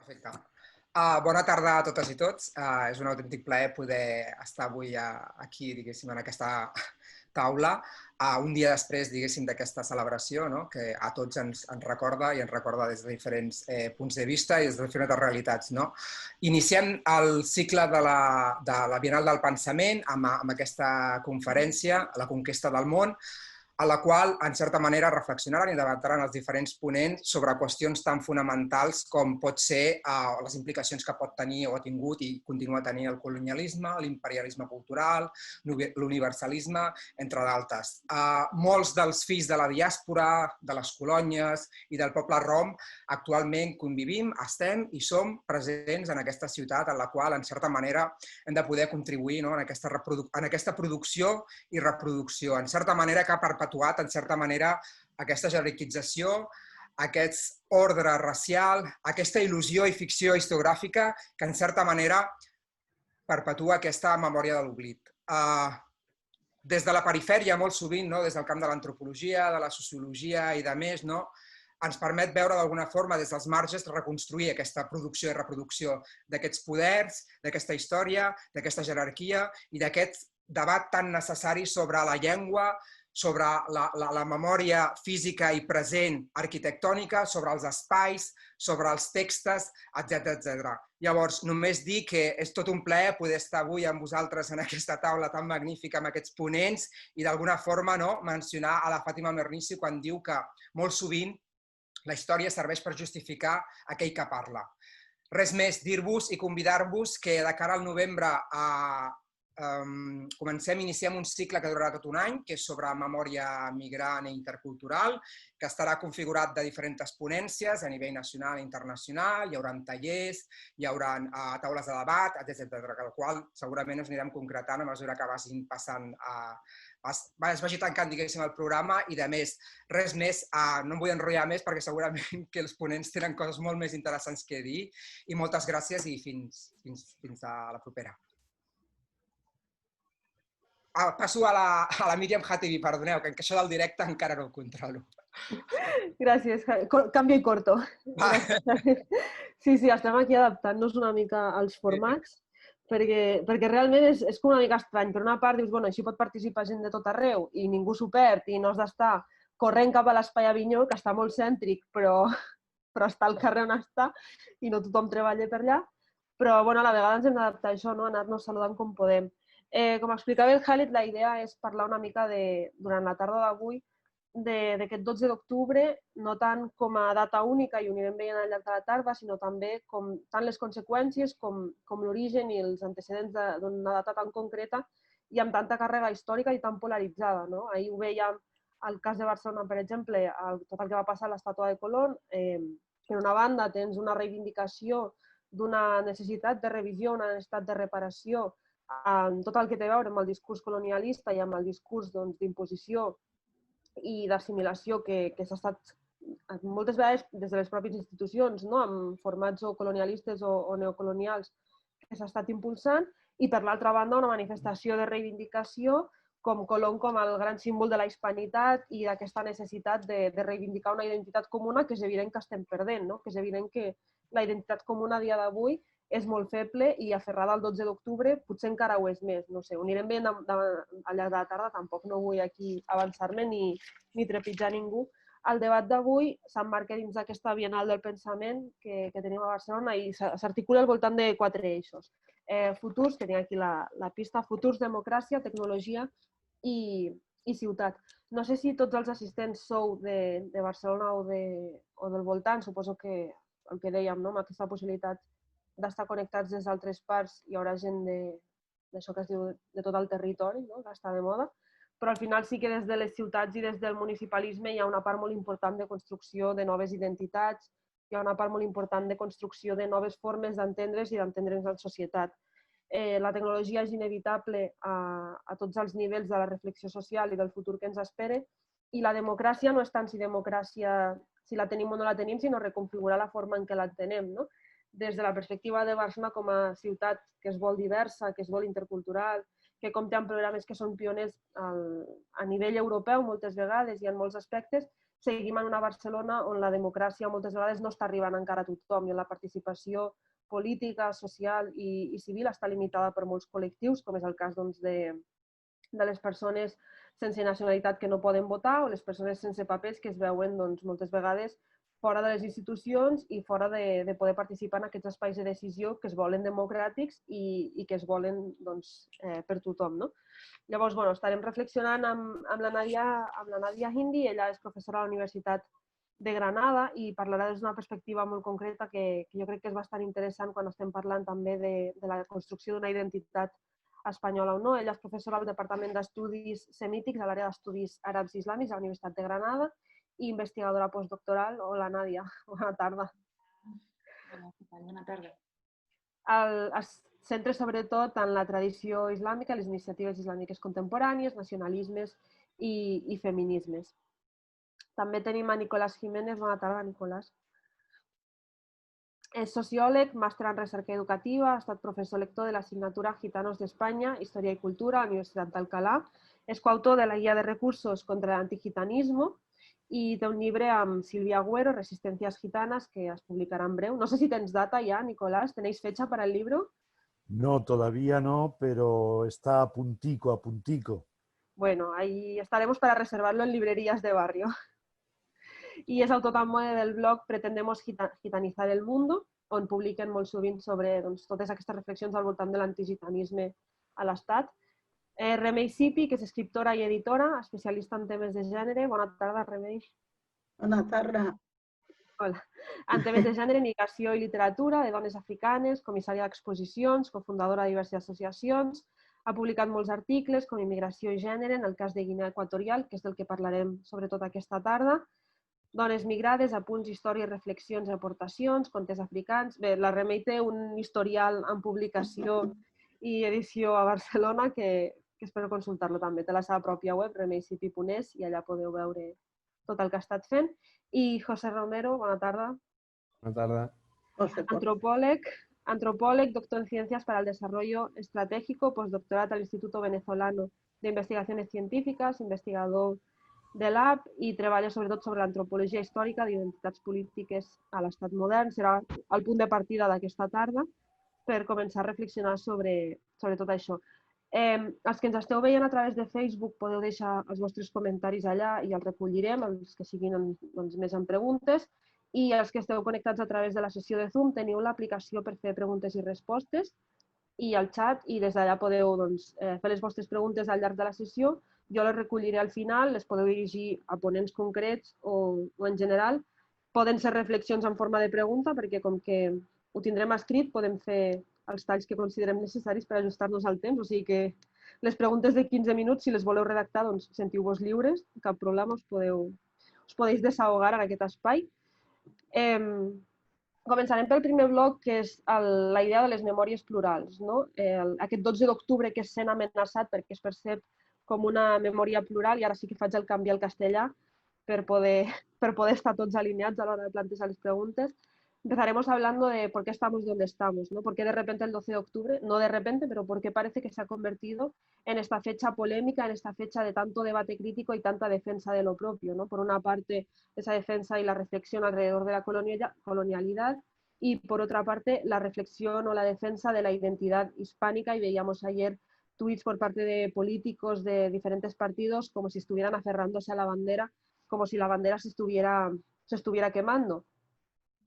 Perfecte. Bona tarda a totes i tots. És un autèntic plaer poder estar avui aquí, diguéssim, en aquesta taula, un dia després, diguéssim, d'aquesta celebració, no? Que a tots ens recorda i ens recorda des de diferents punts de vista i des de diferents realitats. No? Iniciem el cicle de la Bienal del Pensament amb aquesta conferència, La conquesta del món, a la qual, en certa manera, reflexionaran i debatran els diferents ponents sobre qüestions tan fonamentals com pot ser les implicacions que pot tenir o ha tingut i continua tenint el colonialisme, l'imperialisme cultural, l'universalisme, entre d'altres. Molts dels fills de la diàspora, de les colònies i del poble rom actualment convivim, estem i som presents en aquesta ciutat en la qual, en certa manera, hem de poder contribuir en aquesta producció i reproducció. En certa manera, que ha perpetuat, en certa manera, aquesta jerarquització, aquest ordre racial, aquesta il·lusió i ficció historiogràfica que, en certa manera, perpetua aquesta memòria de l'oblit. Des de la perifèria, molt sovint, des del camp de l'antropologia, de la sociologia i de més, ens permet veure d'alguna forma des dels marges reconstruir aquesta producció i reproducció d'aquests poders, d'aquesta història, d'aquesta jerarquia i d'aquest debat tan necessari sobre la llengua, sobre la memòria física i present arquitectònica, sobre els espais, sobre els textos, etc. Llavors, només dir que és tot un plaer poder estar avui amb vosaltres en aquesta taula tan magnífica amb aquests ponents i d'alguna forma mencionar a la Fàtima Mernissi quan diu que molt sovint la història serveix per justificar aquell que parla. Res més, dir-vos i convidar-vos que de cara al novembre iniciem un cicle que durarà tot un any, que és sobre memòria migrant i intercultural, que estarà configurat de diferents ponències a nivell nacional i internacional, hi haurà tallers, hi haurà taules de debat, etc. El qual segurament us anirem concretant a mesura que vagin passant es vagi tancant, diguéssim, el programa i, de més, res més, no em vull enrotllar més perquè segurament que els ponents tenen coses molt més interessants que dir i moltes gràcies i fins a la propera. Passo a la Míriam Hatibi, perdoneu, que això del directe encara no ho controlo. Gràcies. Canvio i corto. Sí, estem aquí adaptant-nos una mica als formats perquè realment és com una mica estrany. Per una part dius, bueno, així pot participar gent de tot arreu i ningú s'ho perd i no has d'estar corrent cap a l'Espai Avinyó, que està molt cèntric, però està al carrer on està i no tothom treballa per allà. Però a la vegada ens hem d'adaptar a això, anar-nos saludant com podem. Com explicava el Khalid, la idea és parlar una mica durant la tarda d'avui d'aquest 12 d'octubre, no tant com a data única i ho anirem veient al llarg de la tarda, sinó també tant les conseqüències com l'origen i els antecedents d'una data tan concreta i amb tanta càrrega històrica i tan polaritzada. Ahir ho vèiem al cas de Barcelona, per exemple, tot el que va passar a l'estàtua de Colón. Per una banda, tens una reivindicació d'una necessitat de revisió, una necessitat de reparació, amb tot el que té a veure amb el discurs colonialista i amb el discurs d'imposició i d'assimilació que s'ha estat moltes vegades des de les pròpies institucions, amb formats o colonialistes o neocolonials que s'ha estat impulsant, i per l'altra banda una manifestació de reivindicació com Colón com el gran símbol de la hispanitat i d'aquesta necessitat de reivindicar una identitat comuna que és evident que estem perdent, que és evident que la identitat comuna a dia d'avui és molt feble i aferrada al 12 d'octubre potser encara ho és més. No sé, ho anirem veient al llarg de la tarda, tampoc no vull aquí avançar-me ni trepitjar ningú. El debat d'avui s'emmarca dins d'aquesta Bienal del Pensament que tenim a Barcelona i s'articula al voltant de 4 eixos. Futurs, que tinc aquí la pista, futurs, democràcia, tecnologia i ciutat. No sé si tots els assistents sou de Barcelona o del voltant, suposo que el que dèiem, amb aquesta possibilitat d'estar connectats des d'altres parts, hi haurà gent d'això que es diu de tot el territori, que està de moda, però al final sí que des de les ciutats i des del municipalisme hi ha una part molt important de construcció de noves identitats, hi ha una part molt important de construcció de noves formes d'entendre's i d'entendre'ns en societat. La tecnologia és inevitable a tots els nivells de la reflexió social i del futur que ens espera, i la democràcia no és tant si la tenim o no la tenim, sinó reconfigurar la forma en què la tenem, des de la perspectiva de Barcelona com a ciutat que es vol diversa, que es vol intercultural, que compta amb programes que són pioners a nivell europeu moltes vegades i en molts aspectes, seguim en una Barcelona on la democràcia moltes vegades no està arribant encara a tothom i on la participació política, social i civil està limitada per molts col·lectius, com és el cas doncs, de les persones sense nacionalitat que no poden votar o les persones sense papers que es veuen doncs, moltes vegades fora de les institucions i fora de poder participar en aquests espais de decisió que es volen democràtics i que es volen doncs, per tothom. No? Llavors, bueno, estarem reflexionant amb la Nadia Hindi, ella és professora a la Universitat de Granada i parlarà des d'una perspectiva molt concreta que jo crec que és bastant interessant quan estem parlant també de la construcció d'una identitat espanyola o no. Ella és professora al Departament d'Estudis Semítics a l'àrea d'Estudis Àrabs i Islàmics a la Universitat de Granada i investigadora postdoctoral. Hola, Nàdia. Bona tarda. Hola, bona tarda. Es centra sobretot en la tradició islàmica, les iniciatives islàmiques contemporànies, nacionalismes i feminismes. També tenim a Nicolás Jiménez. Bona tarda, Nicolás. És sociòleg, màster en recerca educativa, ha estat professor lector de l'assignatura Gitanos d'Espanya, Història i Cultura a la Universitat d'Alcalá. És coautor de la Guia de Recursos contra l'Antigitanismo i té un llibre amb Silvia Agüero, Resistencias Gitanas, que es publicarà en breu. No sé si tens data ya, Nicolás. ¿Tenéis fecha para el libro? No, todavía no, pero está a puntico, a puntico. Bueno, ahí estaremos para reservarlo en librerías de barrio. I és autor també del blog Pretendemos gitanizar el mundo, on publiquen molt sovint sobre doncs, totes aquestes reflexions al voltant de l'antigitanisme a l'Estat. Remei Sipi, que és escriptora i editora, especialista en temes de gènere. Bona tarda, Remei. Bona tarda. Hola. En temes de gènere, migració i literatura, de dones africanes, comissària d'exposicions, cofundadora de diverses associacions. Ha publicat molts articles com Immigració i gènere, en el cas de Guinea Equatorial, que és del que parlarem sobretot aquesta tarda. Dones migrades, apunts, històries, reflexions i aportacions, contes africans. Bé, la Remei té un historial en publicació i edició a Barcelona que espero consultar-lo també. Té la seva pròpia web, remeisipi.es, i allà podeu veure tot el que ha estat fent. I José Romero, bona tarda. Bona tarda. Antropòleg, doctor en Ciencias para el Desarrollo Estratégico, postdoctorat al Instituto Venezolano de Investigaciones Científicas, investigador de l'AP i treballa sobretot sobre l'antropologia històrica d'identitats polítiques a l'estat modern. Serà el punt de partida d'aquesta tarda per començar a reflexionar sobre tot això. Els que ens esteu veient a través de Facebook podeu deixar els vostres comentaris allà i els recollirem, els que siguin doncs, més en preguntes. I els que esteu connectats a través de la sessió de Zoom teniu l'aplicació per fer preguntes i respostes i el xat, i des d'allà podeu doncs, fer les vostres preguntes al llarg de la sessió. Jo les recolliré al final, les podeu dirigir a ponents concrets o en general. Poden ser reflexions en forma de pregunta, perquè com que ho tindrem escrit, podem fer els talls que considerem necessaris per ajustar-nos al temps. O sigui que les preguntes de 15 minuts, si les voleu redactar, doncs sentiu-vos lliures, cap problema, us podeu desahogar en aquest espai. Començarem pel primer bloc, que és la idea de les memòries plurals. Aquest 12 d'octubre que és sent amenaçat perquè es percep com una memòria plural, i ara sí que faig el canvi al castellà per poder estar tots alineats a l'hora de plantejar les preguntes. Empezaremos hablando de por qué estamos donde estamos, ¿no? Por qué de repente el 12 de octubre, no de repente, pero por qué parece que se ha convertido en esta fecha polémica, en esta fecha de tanto debate crítico y tanta defensa de lo propio, ¿no? Por una parte, esa defensa y la reflexión alrededor de la colonialidad, y por otra parte, la reflexión o la defensa de la identidad hispánica, y veíamos ayer tuits por parte de políticos de diferentes partidos como si estuvieran aferrándose a la bandera, como si la bandera se estuviera quemando.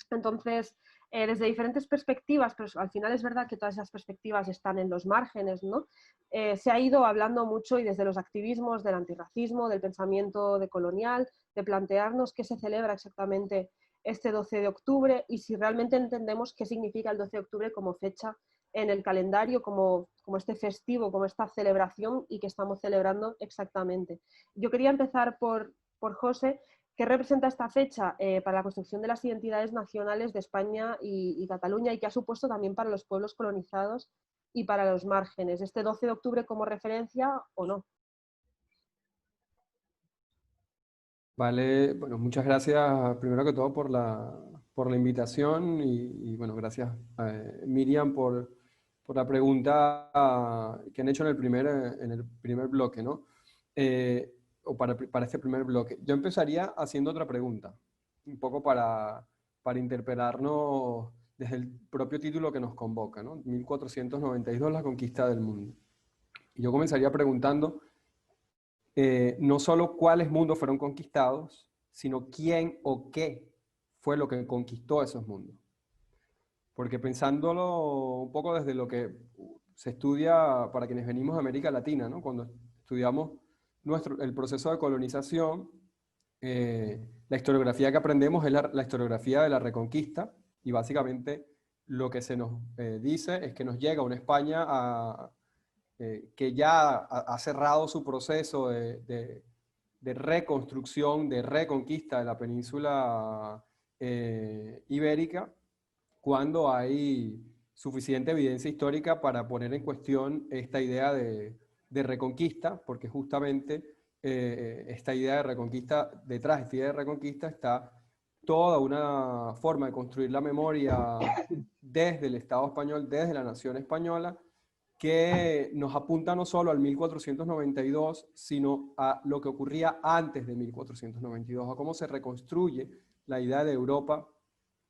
Entonces, desde diferentes perspectivas, pero al final es verdad que todas esas perspectivas están en los márgenes, ¿no? Se ha ido hablando mucho, y desde los activismos del antirracismo, del pensamiento decolonial, de plantearnos qué se celebra exactamente este 12 de octubre y si realmente entendemos qué significa el 12 de octubre como fecha en el calendario, como este festivo, como esta celebración y que estamos celebrando exactamente. Yo quería empezar por José. ¿Qué representa esta fecha para la construcción de las identidades nacionales de España y Cataluña, y qué ha supuesto también para los pueblos colonizados y para los márgenes? ¿Este 12 de octubre como referencia o no? Vale, bueno, muchas gracias primero que todo por la invitación y bueno, gracias Miriam por la pregunta que han hecho en el primer bloque, ¿no? o para este primer bloque. Yo empezaría haciendo otra pregunta, un poco para interpelarnos desde el propio título que nos convoca, ¿no? 1492, la conquista del mundo. Y yo comenzaría preguntando no solo cuáles mundos fueron conquistados, sino quién o qué fue lo que conquistó esos mundos. Porque pensándolo un poco desde lo que se estudia para quienes venimos de América Latina, ¿no? Cuando estudiamos el proceso de colonización, la historiografía que aprendemos es la historiografía de la Reconquista, y básicamente lo que se nos dice es que nos llega una España que ya ha cerrado su proceso de reconstrucción, de reconquista de la península ibérica, cuando hay suficiente evidencia histórica para poner en cuestión esta idea de reconquista, porque justamente esta idea de reconquista, detrás de esta idea de reconquista está toda una forma de construir la memoria desde el Estado español, desde la nación española, que nos apunta no solo al 1492, sino a lo que ocurría antes de 1492, a cómo se reconstruye la idea de Europa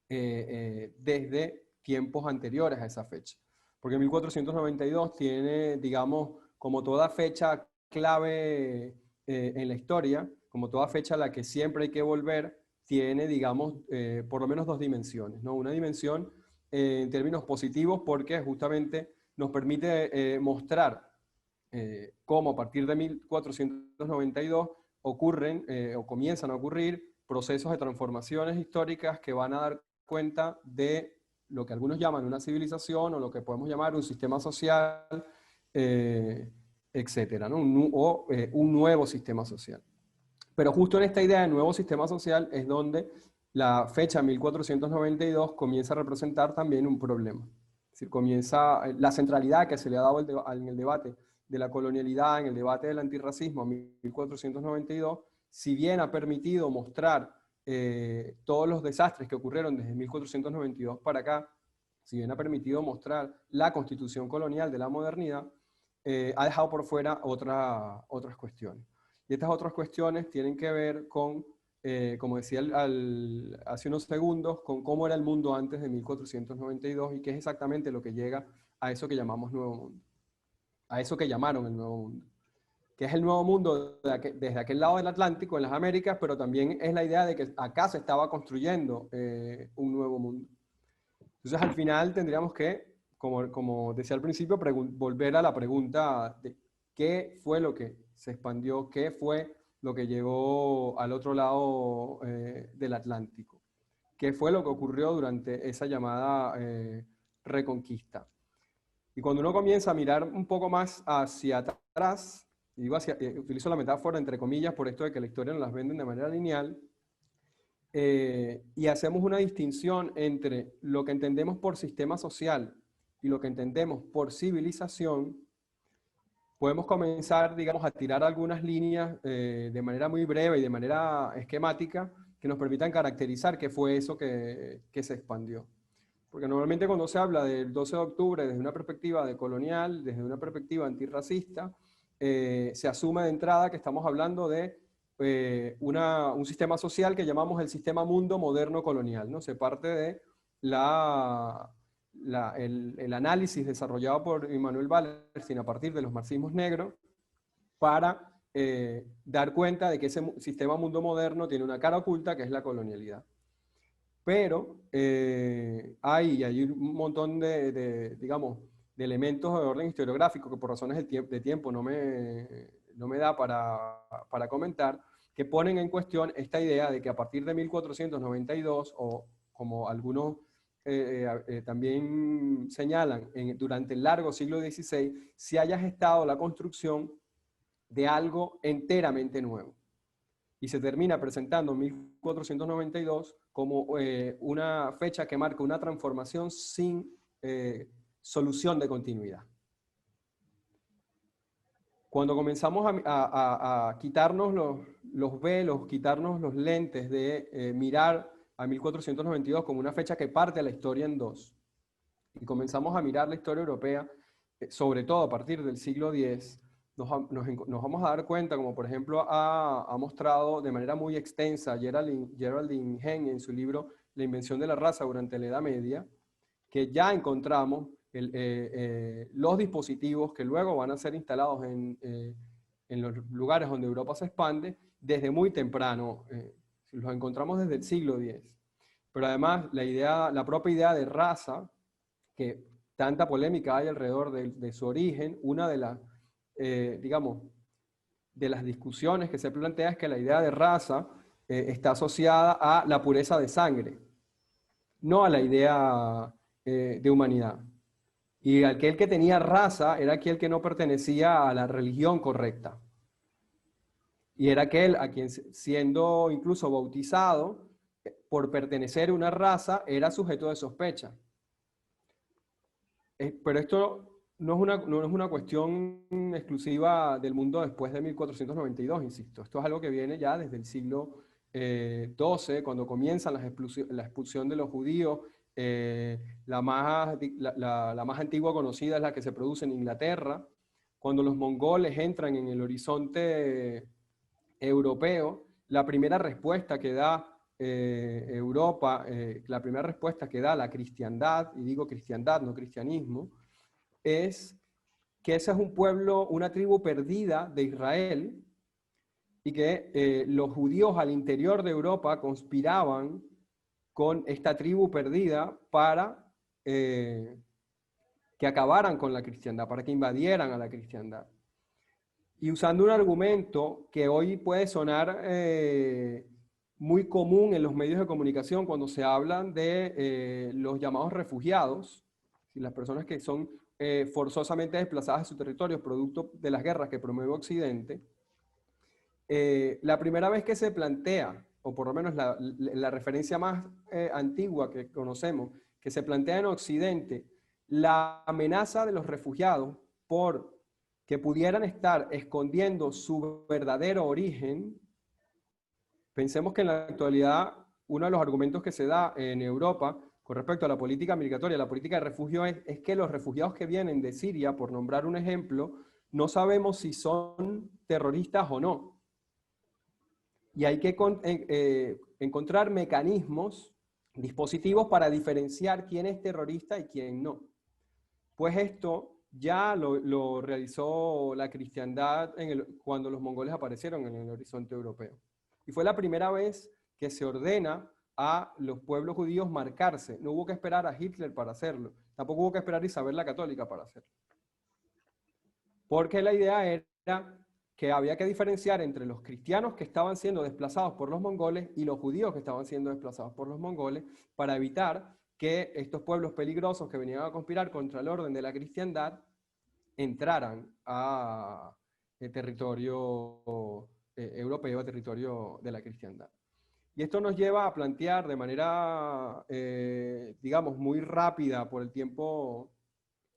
desde tiempos anteriores a esa fecha. Porque 1492 tiene, digamos, como toda fecha clave en la historia, como toda fecha a la que siempre hay que volver, tiene, digamos, por lo menos dos dimensiones, ¿no? Una dimensión en términos positivos, porque justamente nos permite mostrar cómo a partir de 1492 ocurren o comienzan a ocurrir procesos de transformaciones históricas que van a dar cuenta de lo que algunos llaman una civilización, o lo que podemos llamar un sistema social, etcétera, ¿no? Un nuevo sistema social. Pero justo en esta idea de nuevo sistema social es donde la fecha 1492 comienza a representar también un problema. Es decir, comienza la centralidad que se le ha dado en el debate de la colonialidad, en el debate del antirracismo a 1492, si bien ha permitido mostrar todos los desastres que ocurrieron desde 1492 para acá, si bien ha permitido mostrar la constitución colonial de la modernidad, ha dejado por fuera otras cuestiones. Y estas otras cuestiones tienen que ver con, como decía hace unos segundos, con cómo era el mundo antes de 1492 y qué es exactamente lo que llega a eso que llamamos Nuevo Mundo. A eso que llamaron el Nuevo Mundo. Que es el Nuevo Mundo desde aquel lado del Atlántico, en las Américas, pero también es la idea de que acá se estaba construyendo un nuevo mundo. Entonces al final tendríamos que, como decía al principio, volver a la pregunta de qué fue lo que se expandió, qué fue lo que llegó al otro lado del Atlántico, qué fue lo que ocurrió durante esa llamada reconquista. Y cuando uno comienza a mirar un poco más hacia atrás, y digo utilizo la metáfora entre comillas por esto de que la historia nos las venden de manera lineal, y hacemos una distinción entre lo que entendemos por sistema social y lo que entendemos por civilización, podemos comenzar, digamos, a tirar algunas líneas de manera muy breve y de manera esquemática que nos permitan caracterizar qué fue eso que se expandió. Porque normalmente cuando se habla del 12 de octubre desde una perspectiva decolonial, desde una perspectiva antirracista, se asume de entrada que estamos hablando de un sistema social que llamamos el sistema mundo moderno colonial, ¿no? Se parte de el análisis desarrollado por Immanuel Wallerstein a partir de los marxismos negros para dar cuenta de que ese sistema mundo moderno tiene una cara oculta que es la colonialidad. Pero hay un montón digamos, de elementos de orden historiográfico que por razones de tiempo no me da para comentar, que ponen en cuestión esta idea de que a partir de 1492, o como algunos también señalan, durante el largo siglo XVI, se haya gestado la construcción de algo enteramente nuevo. Y se termina presentando 1492 como una fecha que marca una transformación sin solución de continuidad. Cuando comenzamos a quitarnos los velos, quitarnos los lentes de mirar a 1492 como una fecha que parte la historia en dos, y comenzamos a mirar la historia europea, sobre todo a partir del siglo X, nos vamos a dar cuenta, como por ejemplo ha mostrado de manera muy extensa Geraldine Henn en su libro La invención de la raza durante la Edad Media, que ya encontramos los dispositivos que luego van a ser instalados en los lugares donde Europa se expande desde muy temprano. Los encontramos desde el siglo X. Pero además la propia idea de raza, que tanta polémica hay alrededor de su origen, una de las, digamos, de las discusiones que se plantea es que la idea de raza está asociada a la pureza de sangre, no a la idea de humanidad. Y aquel que tenía raza era aquel que no pertenecía a la religión correcta. Y era aquel a quien, siendo incluso bautizado, por pertenecer a una raza, era sujeto de sospecha. Pero esto no es una cuestión exclusiva del mundo después de 1492, insisto. Esto es algo que viene ya desde el siglo XII, cuando comienzan la expulsión de los judíos. La más antigua conocida es la que se produce en Inglaterra, cuando los mongoles entran en el horizonte europeo. La primera respuesta que da Europa, la primera respuesta que da la cristiandad, y digo cristiandad, no cristianismo, es que ese es un pueblo, una tribu perdida de Israel, y que los judíos al interior de Europa conspiraban con esta tribu perdida para que acabaran con la cristiandad, para que invadieran a la cristiandad. Y usando un argumento que hoy puede sonar muy común en los medios de comunicación cuando se hablan de los llamados refugiados, y las personas que son forzosamente desplazadas de sus territorios producto de las guerras que promueve Occidente. La primera vez que se plantea, o por lo menos la referencia más antigua que conocemos, que se plantea en Occidente, la amenaza de los refugiados por que pudieran estar escondiendo su verdadero origen. Pensemos que en la actualidad uno de los argumentos que se da en Europa con respecto a la política migratoria, la política de refugio, es que los refugiados que vienen de Siria, por nombrar un ejemplo, no sabemos si son terroristas o no. Y hay que encontrar mecanismos, dispositivos para diferenciar quién es terrorista y quién no. Pues esto ya lo realizó la cristiandad cuando los mongoles aparecieron en el horizonte europeo. Y fue la primera vez que se ordena a los pueblos judíos marcarse. No hubo que esperar a Hitler para hacerlo. Tampoco hubo que esperar a Isabel la Católica para hacerlo. Porque la idea era que había que diferenciar entre los cristianos que estaban siendo desplazados por los mongoles y los judíos que estaban siendo desplazados por los mongoles, para evitar que estos pueblos peligrosos que venían a conspirar contra el orden de la cristiandad entraran a territorio europeo, a territorio de la cristiandad. Y esto nos lleva a plantear de manera, digamos, muy rápida por el tiempo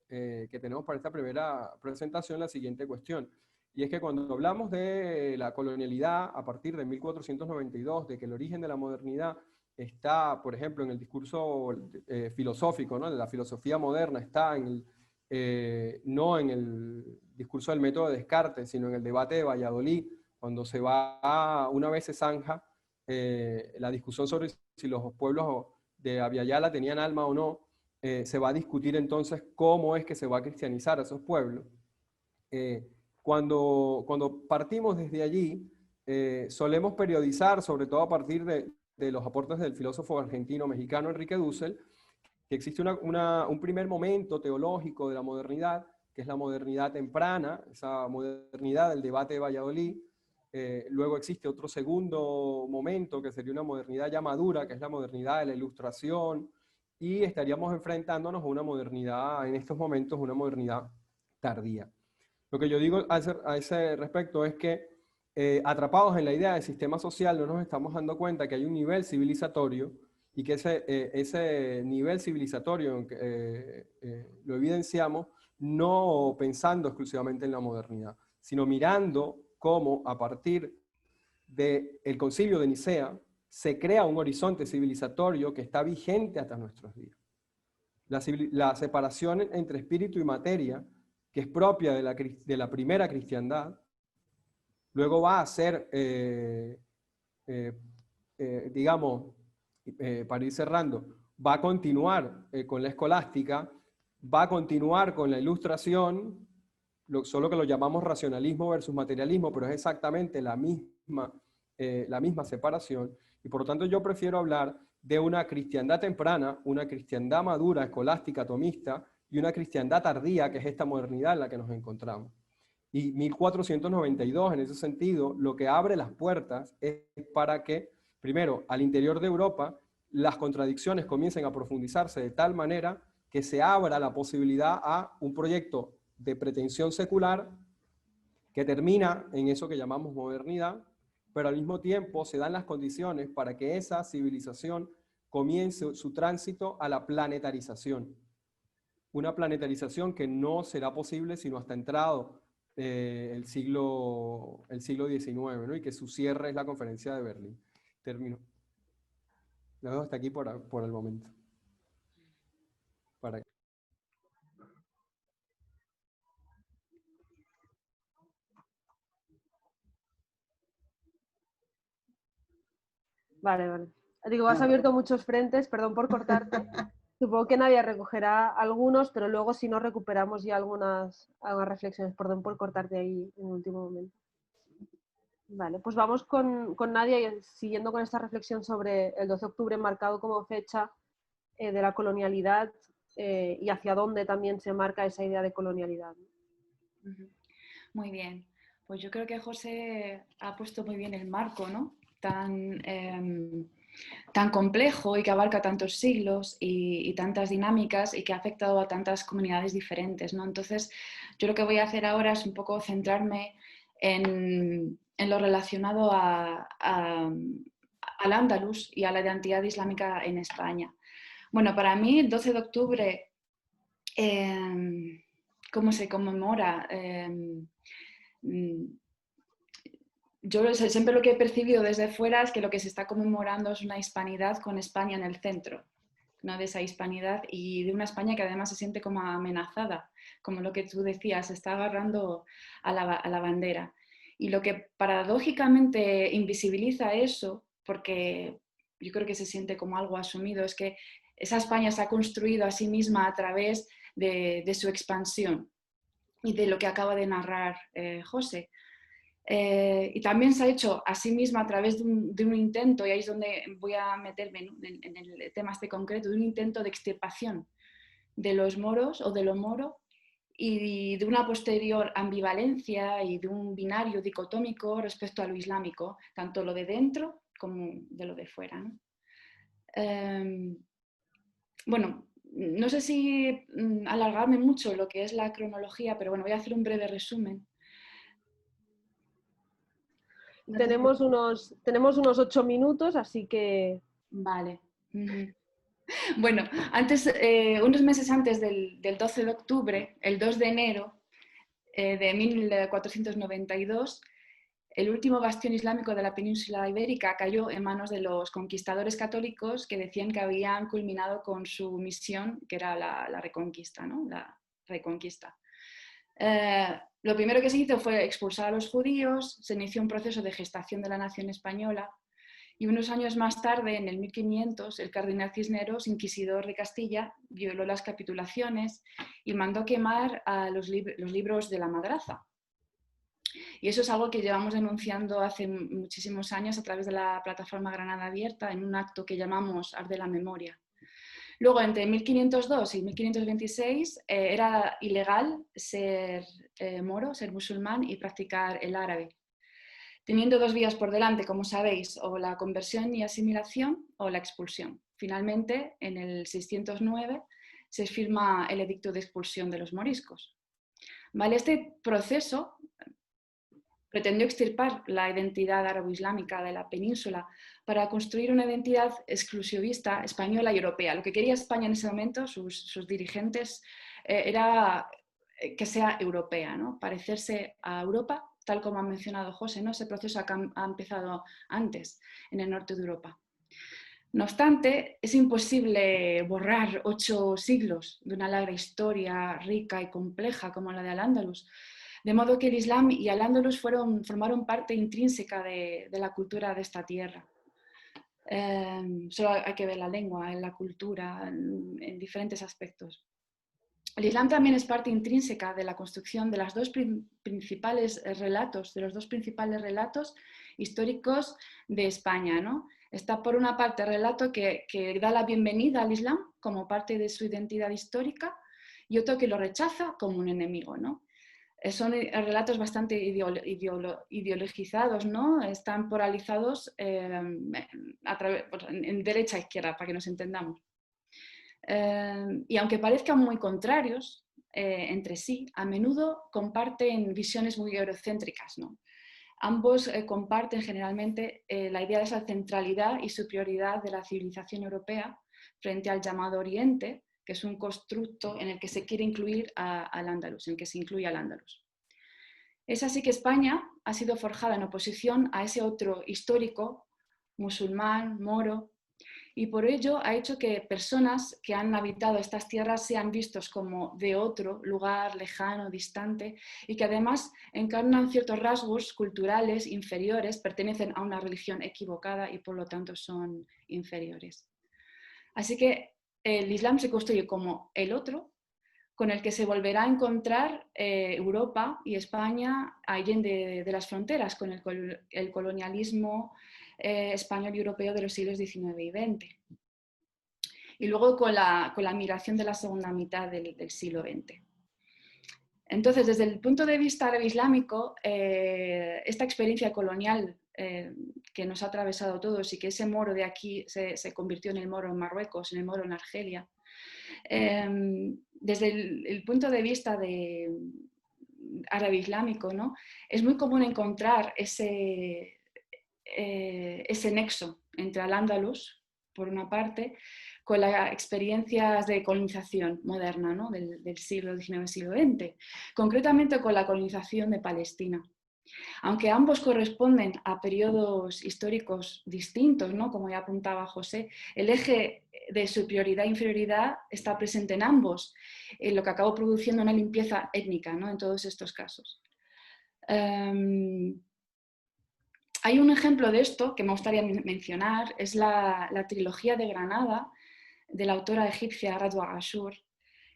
que tenemos para esta primera presentación, la siguiente cuestión. Y es que cuando hablamos de la colonialidad a partir de 1492, de que el origen de la modernidad está, por ejemplo, en el discurso filosófico, ¿no? De la filosofía moderna, está no en el discurso del método de Descartes, sino en el debate de Valladolid, cuando se va, una vez se zanja la discusión sobre si los pueblos de Abya Yala tenían alma o no, se va a discutir entonces cómo es que se va a cristianizar a esos pueblos. Cuando partimos desde allí, solemos periodizar, sobre todo a partir de los aportes del filósofo argentino-mexicano Enrique Dussel, que existe un primer momento teológico de la modernidad, que es la modernidad temprana, esa modernidad del debate de Valladolid. Luego existe otro segundo momento, que sería una modernidad ya madura, que es la modernidad de la Ilustración, y estaríamos enfrentándonos a una modernidad, en estos momentos, una modernidad tardía. Lo que yo digo a ese respecto es que, atrapados en la idea del sistema social, no nos estamos dando cuenta que hay un nivel civilizatorio, y que ese nivel civilizatorio lo evidenciamos no pensando exclusivamente en la modernidad, sino mirando cómo a partir del Concilio de Nicea se crea un horizonte civilizatorio que está vigente hasta nuestros días. La separación entre espíritu y materia que es propia de la primera cristiandad, luego va a ser, digamos, para ir cerrando, va a continuar con la escolástica, va a continuar con la ilustración, solo que lo llamamos racionalismo versus materialismo, pero es exactamente la misma separación, y por lo tanto yo prefiero hablar de una cristiandad temprana, una cristiandad madura, escolástica, tomista, y una cristiandad tardía, que es esta modernidad en la que nos encontramos. Y 1492, en ese sentido, lo que abre las puertas es para que, primero, al interior de Europa, las contradicciones comiencen a profundizarse de tal manera que se abra la posibilidad a un proyecto de pretensión secular que termina en eso que llamamos modernidad, pero al mismo tiempo se dan las condiciones para que esa civilización comience su tránsito a la planetarización. Una planetarización que no será posible sino hasta entrado el siglo XIX, ¿no? Y que su cierre es la Conferencia de Berlín. Termino. Lo dejo hasta aquí por el momento. Vale. Digo, has abierto muchos frentes, perdón por cortarte. Supongo que Nadia recogerá algunos, pero luego si no recuperamos ya algunas reflexiones. Perdón por cortarte ahí en el último momento. Vale, pues vamos con Nadia y siguiendo con esta reflexión sobre el 12 de octubre marcado como fecha de la colonialidad y hacia dónde también se marca esa idea de colonialidad. Muy bien, pues yo creo que José ha puesto muy bien el marco, ¿no? Tan complejo y que abarca tantos siglos y tantas dinámicas y que ha afectado a tantas comunidades diferentes, ¿no? Entonces, yo lo que voy a hacer ahora es un poco centrarme en lo relacionado al Andalus y a la identidad islámica en España. Bueno, para mí el 12 de octubre, ¿cómo se conmemora? Yo siempre lo que he percibido desde fuera es que lo que se está conmemorando es una hispanidad con España en el centro, ¿no? De esa hispanidad y de una España que además se siente como amenazada, como lo que tú decías, se está agarrando a la bandera. Y lo que paradójicamente invisibiliza eso, porque yo creo que se siente como algo asumido, es que esa España se ha construido a sí misma a través de su expansión y de lo que acaba de narrar José. Y también se ha hecho a sí misma a través de un intento, y ahí es donde voy a meterme, ¿no? en el tema este concreto, de un intento de extirpación de los moros o de lo moro y de una posterior ambivalencia y de un binario dicotómico respecto a lo islámico, tanto lo de dentro como de lo de fuera, ¿no? Bueno, no sé si alargarme mucho lo que es la cronología, pero bueno, voy a hacer un breve resumen. Tenemos unos 8 minutos, así que... Vale. Bueno, unos meses antes del 12 de octubre, el 2 de enero de 1492, el último bastión islámico de la península ibérica cayó en manos de los conquistadores católicos que decían que habían culminado con su misión, que era la reconquista, ¿no? La reconquista. Lo primero que se hizo fue expulsar a los judíos, se inició un proceso de gestación de la nación española y unos años más tarde, en el 1500, el cardenal Cisneros, inquisidor de Castilla, violó las capitulaciones y mandó quemar a los libros de la madraza. Y eso es algo que llevamos denunciando hace muchísimos años a través de la plataforma Granada Abierta en un acto que llamamos Art de la Memoria. Luego, entre 1502 y 1526, era ilegal ser moro, ser musulmán y practicar el árabe, teniendo dos vías por delante, como sabéis, o la conversión y asimilación o la expulsión. Finalmente, en el 609, se firma el edicto de expulsión de los moriscos. ¿Vale? Este proceso pretendió extirpar la identidad árabe-islámica de la península para construir una identidad exclusivista española y europea. Lo que quería España en ese momento, sus dirigentes, era que sea europea, ¿no? Parecerse a Europa, tal como ha mencionado José, ¿no? Ese proceso ha empezado antes, en el norte de Europa. No obstante, es imposible borrar 8 siglos de una larga historia rica y compleja como la de Al-Ándalus, de modo que el Islam y Al-Ándalus formaron parte intrínseca de la cultura de esta tierra. Solo hay que ver la lengua, la cultura, en diferentes aspectos. El Islam también es parte intrínseca de la construcción de los dos principales relatos históricos de España, ¿no? Está por una parte el relato que da la bienvenida al Islam como parte de su identidad histórica y otro que lo rechaza como un enemigo, ¿no? Son relatos bastante ideologizados, ¿no? Están polarizados en derecha e izquierda, para que nos entendamos. Y aunque parezcan muy contrarios entre sí, a menudo comparten visiones muy eurocéntricas, ¿no? Ambos comparten generalmente la idea de esa centralidad y superioridad de la civilización europea frente al llamado Oriente, que es un constructo en el que se quiere incluir al Andalus, en el que se incluye al Andalus. Es así que España ha sido forjada en oposición a ese otro histórico, musulmán, moro, y por ello ha hecho que personas que han habitado estas tierras sean vistos como de otro lugar lejano, distante, y que además encarnan ciertos rasgos culturales inferiores, pertenecen a una religión equivocada y por lo tanto son inferiores. Así que el Islam se construye como el otro, con el que se volverá a encontrar Europa y España allende de las fronteras, con el colonialismo español y europeo de los siglos XIX y XX. Y luego con la migración de la segunda mitad del siglo XX. Entonces, desde el punto de vista árabe-islámico, esta experiencia colonial que nos ha atravesado a todos y que ese moro de aquí se convirtió en el moro en Marruecos, en el moro en Argelia, desde el punto de vista de árabe-islámico, ¿no? Es muy común encontrar ese nexo entre Al-Ándalus, por una parte, con las experiencias de colonización moderna, ¿no? del siglo XIX, siglo XX, concretamente con la colonización de Palestina. Aunque ambos corresponden a periodos históricos distintos, ¿no? Como ya apuntaba José, el eje de superioridad e inferioridad está presente en ambos, lo que acabó produciendo una limpieza étnica, ¿no? En todos estos casos. Hay un ejemplo de esto que me gustaría mencionar, es la trilogía de Granada de la autora egipcia Radwa Ashur,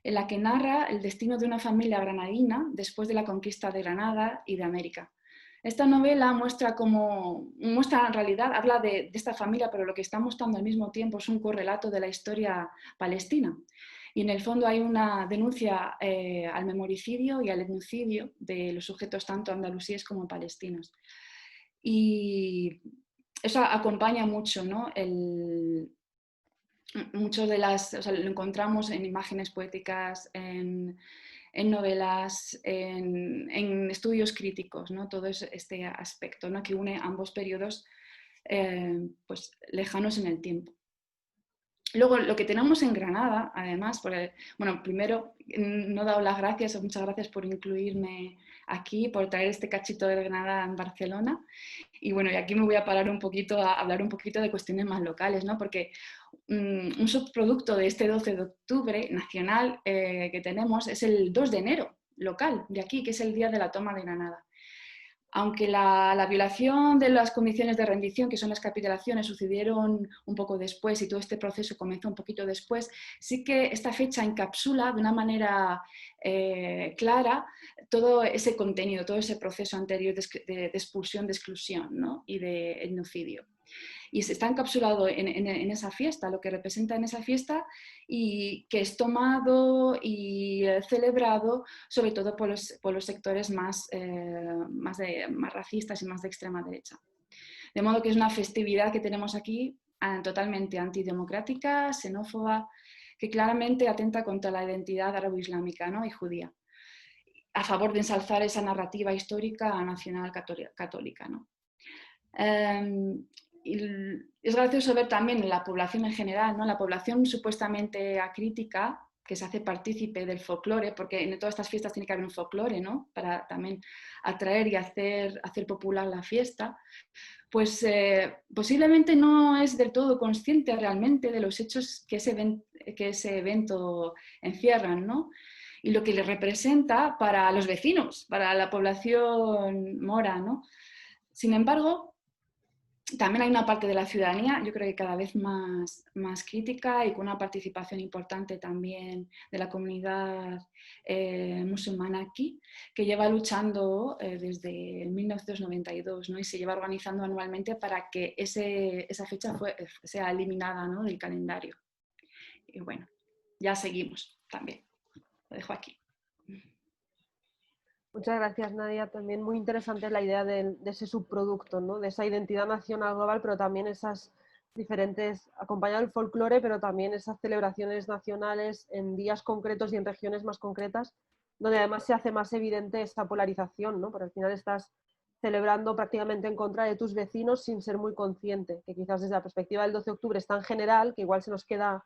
en la que narra el destino de una familia granadina después de la conquista de Granada y de América. Esta novela muestra en realidad, habla de esta familia, pero lo que está mostrando al mismo tiempo es un correlato de la historia palestina. Y en el fondo hay una denuncia al memoricidio y al etnocidio de los sujetos tanto andalusíes como palestinos. Y eso acompaña mucho, ¿no? Muchos de lo encontramos en imágenes poéticas, en novelas, en estudios críticos, ¿no? Todo este aspecto, ¿no? Que une ambos periodos pues, lejanos en el tiempo. Luego, lo que tenemos en Granada, además, bueno, primero, no he dado las gracias, muchas gracias por incluirme aquí, por traer este cachito de Granada en Barcelona. Y bueno, y aquí me voy a parar un poquito a hablar un poquito de cuestiones más locales, ¿no? Porque un subproducto de este 12 de octubre nacional que tenemos es el 2 de enero, local, de aquí, que es el día de la toma de Granada. Aunque la violación de las condiciones de rendición, que son las capitulaciones, sucedieron un poco después y todo este proceso comenzó un poquito después, sí que esta fecha encapsula de una manera clara todo ese contenido, todo ese proceso anterior de expulsión, de exclusión, ¿no? Y de etnocidio. Y está encapsulado en esa fiesta, lo que representa en esa fiesta y que es tomado y celebrado sobre todo por los sectores más racistas y más de extrema derecha. De modo que es una festividad que tenemos aquí totalmente antidemocrática, xenófoba, que claramente atenta contra la identidad árabe-islámica, ¿no? Y judía, a favor de ensalzar esa narrativa histórica nacional católica, ¿no? Y es gracioso ver también en la población en general, ¿no? La población supuestamente acrítica, que se hace partícipe del folclore, porque en todas estas fiestas tiene que haber un folclore, ¿no? Para también atraer y hacer popular la fiesta, pues posiblemente no es del todo consciente realmente de los hechos que ese evento encierran, ¿no? Y lo que le representa para los vecinos, para la población mora, ¿no? Sin embargo, también hay una parte de la ciudadanía, yo creo que cada vez más crítica y con una participación importante también de la comunidad musulmana aquí, que lleva luchando desde 1992, ¿no? Y se lleva organizando anualmente para que esa fecha sea eliminada, ¿no? Del calendario. Y bueno, ya seguimos también. Lo dejo aquí. Muchas gracias, Nadia. También muy interesante la idea de ese subproducto, ¿no? De esa identidad nacional global, pero también esas diferentes, acompañado del folclore, pero también esas celebraciones nacionales en días concretos y en regiones más concretas, donde además se hace más evidente esta polarización, ¿no? Porque al final estás celebrando prácticamente en contra de tus vecinos sin ser muy consciente, que quizás desde la perspectiva del 12 de octubre es tan general que igual se nos queda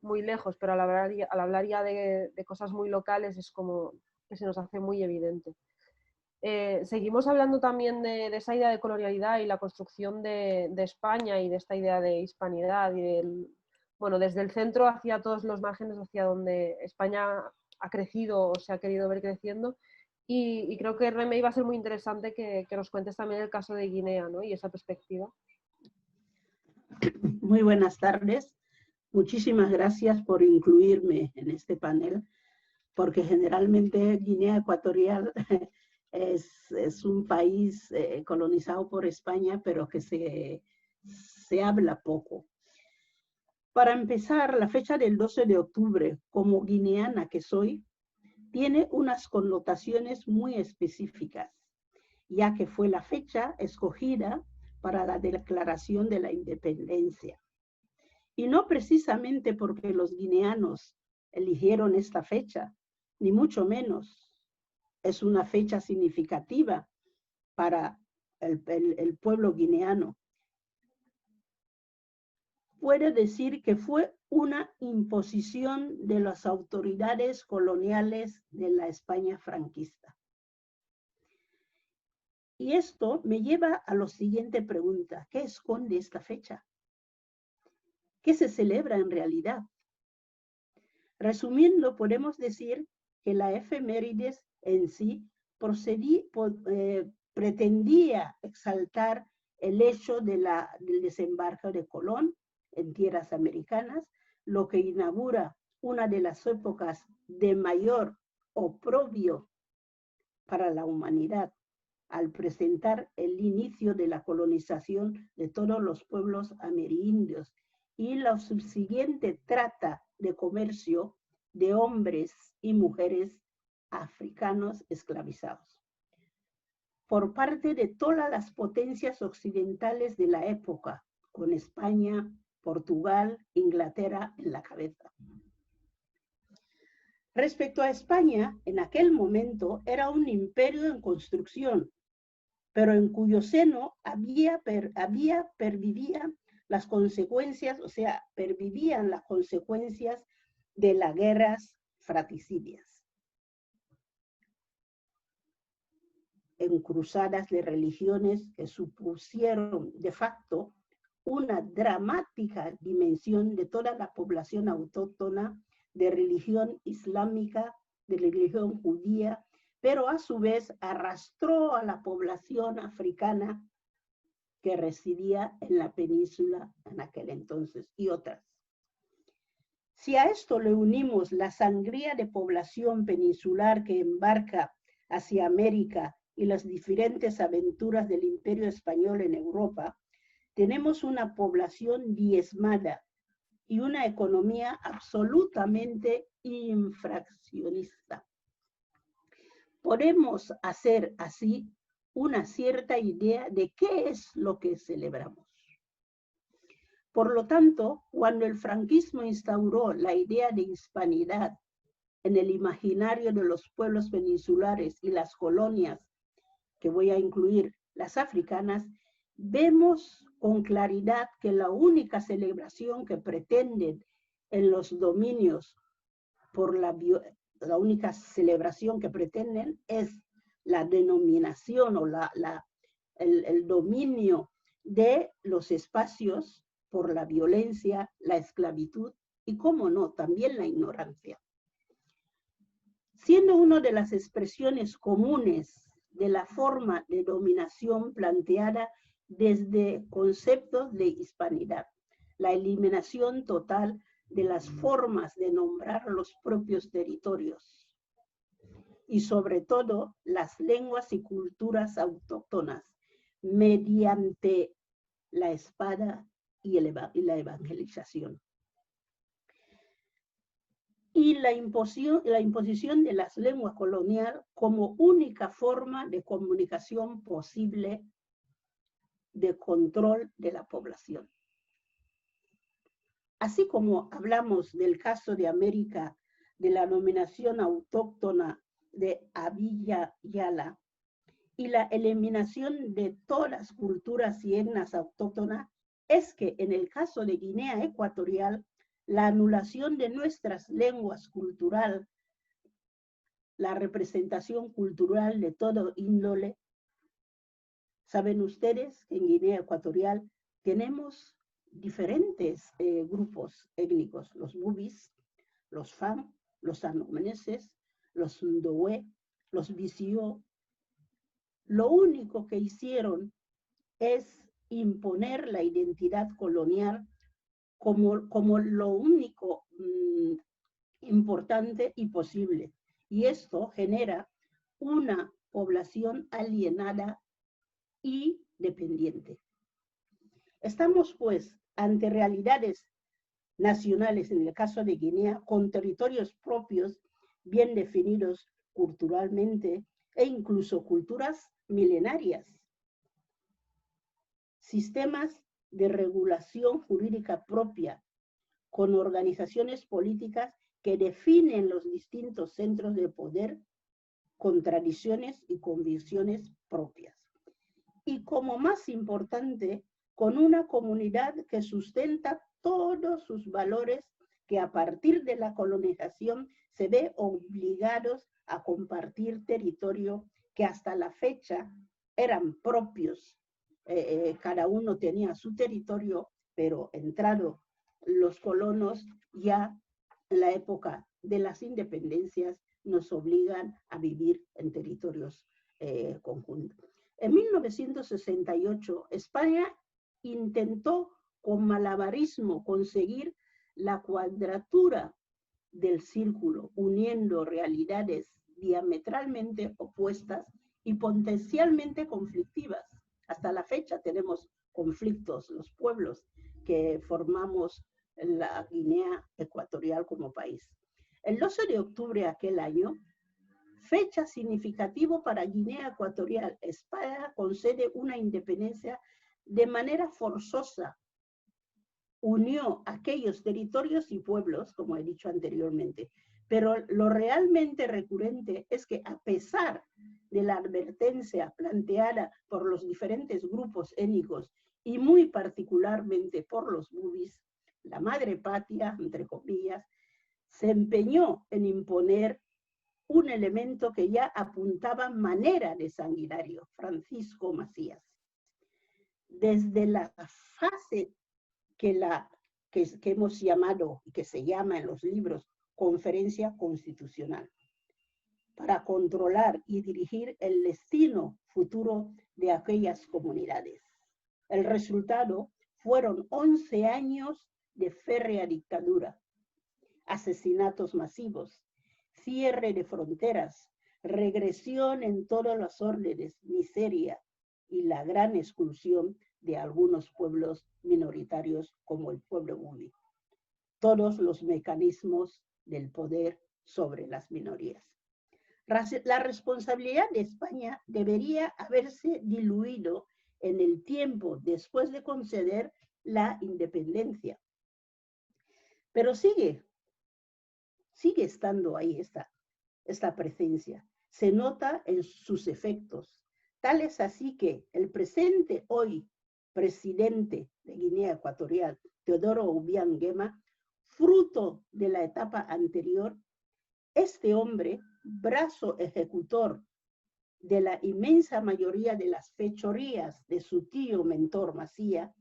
muy lejos, pero al hablar ya de cosas muy locales es como que se nos hace muy evidente. Seguimos hablando también de esa idea de colonialidad y la construcción de España y de esta idea de hispanidad y bueno, desde el centro hacia todos los márgenes, hacia donde España ha crecido o se ha querido ver creciendo. Y creo que, Remei, va a ser muy interesante que nos cuentes también el caso de Guinea, ¿no? Y esa perspectiva. Muy buenas tardes. Muchísimas gracias por incluirme en este panel, porque generalmente Guinea Ecuatorial es un país colonizado por España, pero que se habla poco. Para empezar, la fecha del 12 de octubre, como guineana que soy, tiene unas connotaciones muy específicas, ya que fue la fecha escogida para la declaración de la independencia. Y no precisamente porque los guineanos eligieron esta fecha, ni mucho menos. Es una fecha significativa para el pueblo guineano. Puede decir que fue una imposición de las autoridades coloniales de la España franquista. Y esto me lleva a la siguiente pregunta: ¿qué esconde esta fecha? ¿Qué se celebra en realidad? Resumiendo, podemos decir que la efemérides en sí pretendía exaltar el hecho del desembarco de Colón en tierras americanas, lo que inaugura una de las épocas de mayor oprobio para la humanidad, al presentar el inicio de la colonización de todos los pueblos amerindios y la subsiguiente trata de comercio de hombres y mujeres africanos esclavizados por parte de todas las potencias occidentales de la época, con España, Portugal, Inglaterra en la cabeza. Respecto a España, en aquel momento era un imperio en construcción, pero en cuyo seno pervivían las consecuencias, o sea, pervivían las consecuencias de las guerras fratricidas, en cruzadas de religiones que supusieron de facto una dramática dimensión de toda la población autóctona de religión islámica, de religión judía, pero a su vez arrastró a la población africana que residía en la península en aquel entonces y otras. Si a esto le unimos la sangría de población peninsular que embarca hacia América y las diferentes aventuras del Imperio Español en Europa, tenemos una población diezmada y una economía absolutamente infraccionista. Podemos hacer así una cierta idea de qué es lo que celebramos. Por lo tanto, cuando el franquismo instauró la idea de hispanidad en el imaginario de los pueblos peninsulares y las colonias, que voy a incluir las africanas, vemos con claridad que la única celebración que pretenden en los dominios por la única celebración que pretenden es la denominación o el dominio de los espacios por la violencia, la esclavitud y, cómo no, también la ignorancia. Siendo una de las expresiones comunes de la forma de dominación planteada desde conceptos de hispanidad, la eliminación total de las formas de nombrar los propios territorios y sobre todo las lenguas y culturas autóctonas mediante la espada y la evangelización. Y la imposición de las lenguas coloniales como única forma de comunicación posible de control de la población. Así como hablamos del caso de América, de la nominación autóctona de Abya Yala y la eliminación de todas las culturas y etnias autóctonas, es que en el caso de Guinea Ecuatorial, la anulación de nuestras lenguas cultural, la representación cultural de todo índole. Saben ustedes que en Guinea Ecuatorial tenemos diferentes grupos étnicos, los Bubis, los Fam, los Anomeneses, los Ndowe, los Bisio. Lo único que hicieron es imponer la identidad colonial como lo único importante y posible. Y esto genera una población alienada y dependiente. Estamos, pues, ante realidades nacionales, en el caso de Guinea, con territorios propios bien definidos culturalmente e incluso culturas milenarias. Sistemas de regulación jurídica propia, con organizaciones políticas que definen los distintos centros de poder, con tradiciones y convicciones propias. Y como más importante, con una comunidad que sustenta todos sus valores que a partir de la colonización se ve obligados a compartir territorio que hasta la fecha eran propios. Cada uno tenía su territorio, pero entrado los colonos ya en la época de las independencias nos obligan a vivir en territorios conjuntos. En 1968, España intentó con malabarismo conseguir la cuadratura del círculo, uniendo realidades diametralmente opuestas y potencialmente conflictivas. Hasta la fecha tenemos conflictos, los pueblos que formamos la Guinea Ecuatorial como país. El 12 de octubre de aquel año, fecha significativa para Guinea Ecuatorial, España concede una independencia de manera forzosa. Unió aquellos territorios y pueblos, como he dicho anteriormente, pero lo realmente recurrente es que a pesar de la advertencia planteada por los diferentes grupos étnicos y muy particularmente por los Bubis, la madre patria, entre comillas, se empeñó en imponer un elemento que ya apuntaba manera de sanguinario, Francisco Macías. Desde la fase que hemos llamado y que se llama en los libros Conferencia Constitucional, para controlar y dirigir el destino futuro de aquellas comunidades. El resultado fueron 11 años de férrea dictadura, asesinatos masivos, cierre de fronteras, regresión en todos los órdenes, miseria y la gran exclusión de algunos pueblos minoritarios como el pueblo Bubi. Todos los mecanismos del poder sobre las minorías. La responsabilidad de España debería haberse diluido en el tiempo después de conceder la independencia. Pero sigue estando ahí esta presencia. Se nota en sus efectos. Tal es así que el presente hoy presidente de Guinea Ecuatorial, Teodoro Obiang Nguema, fruto de la etapa anterior, Este hombre, brazo ejecutor de la inmensa mayoría de las fechorías de su tío mentor Macía,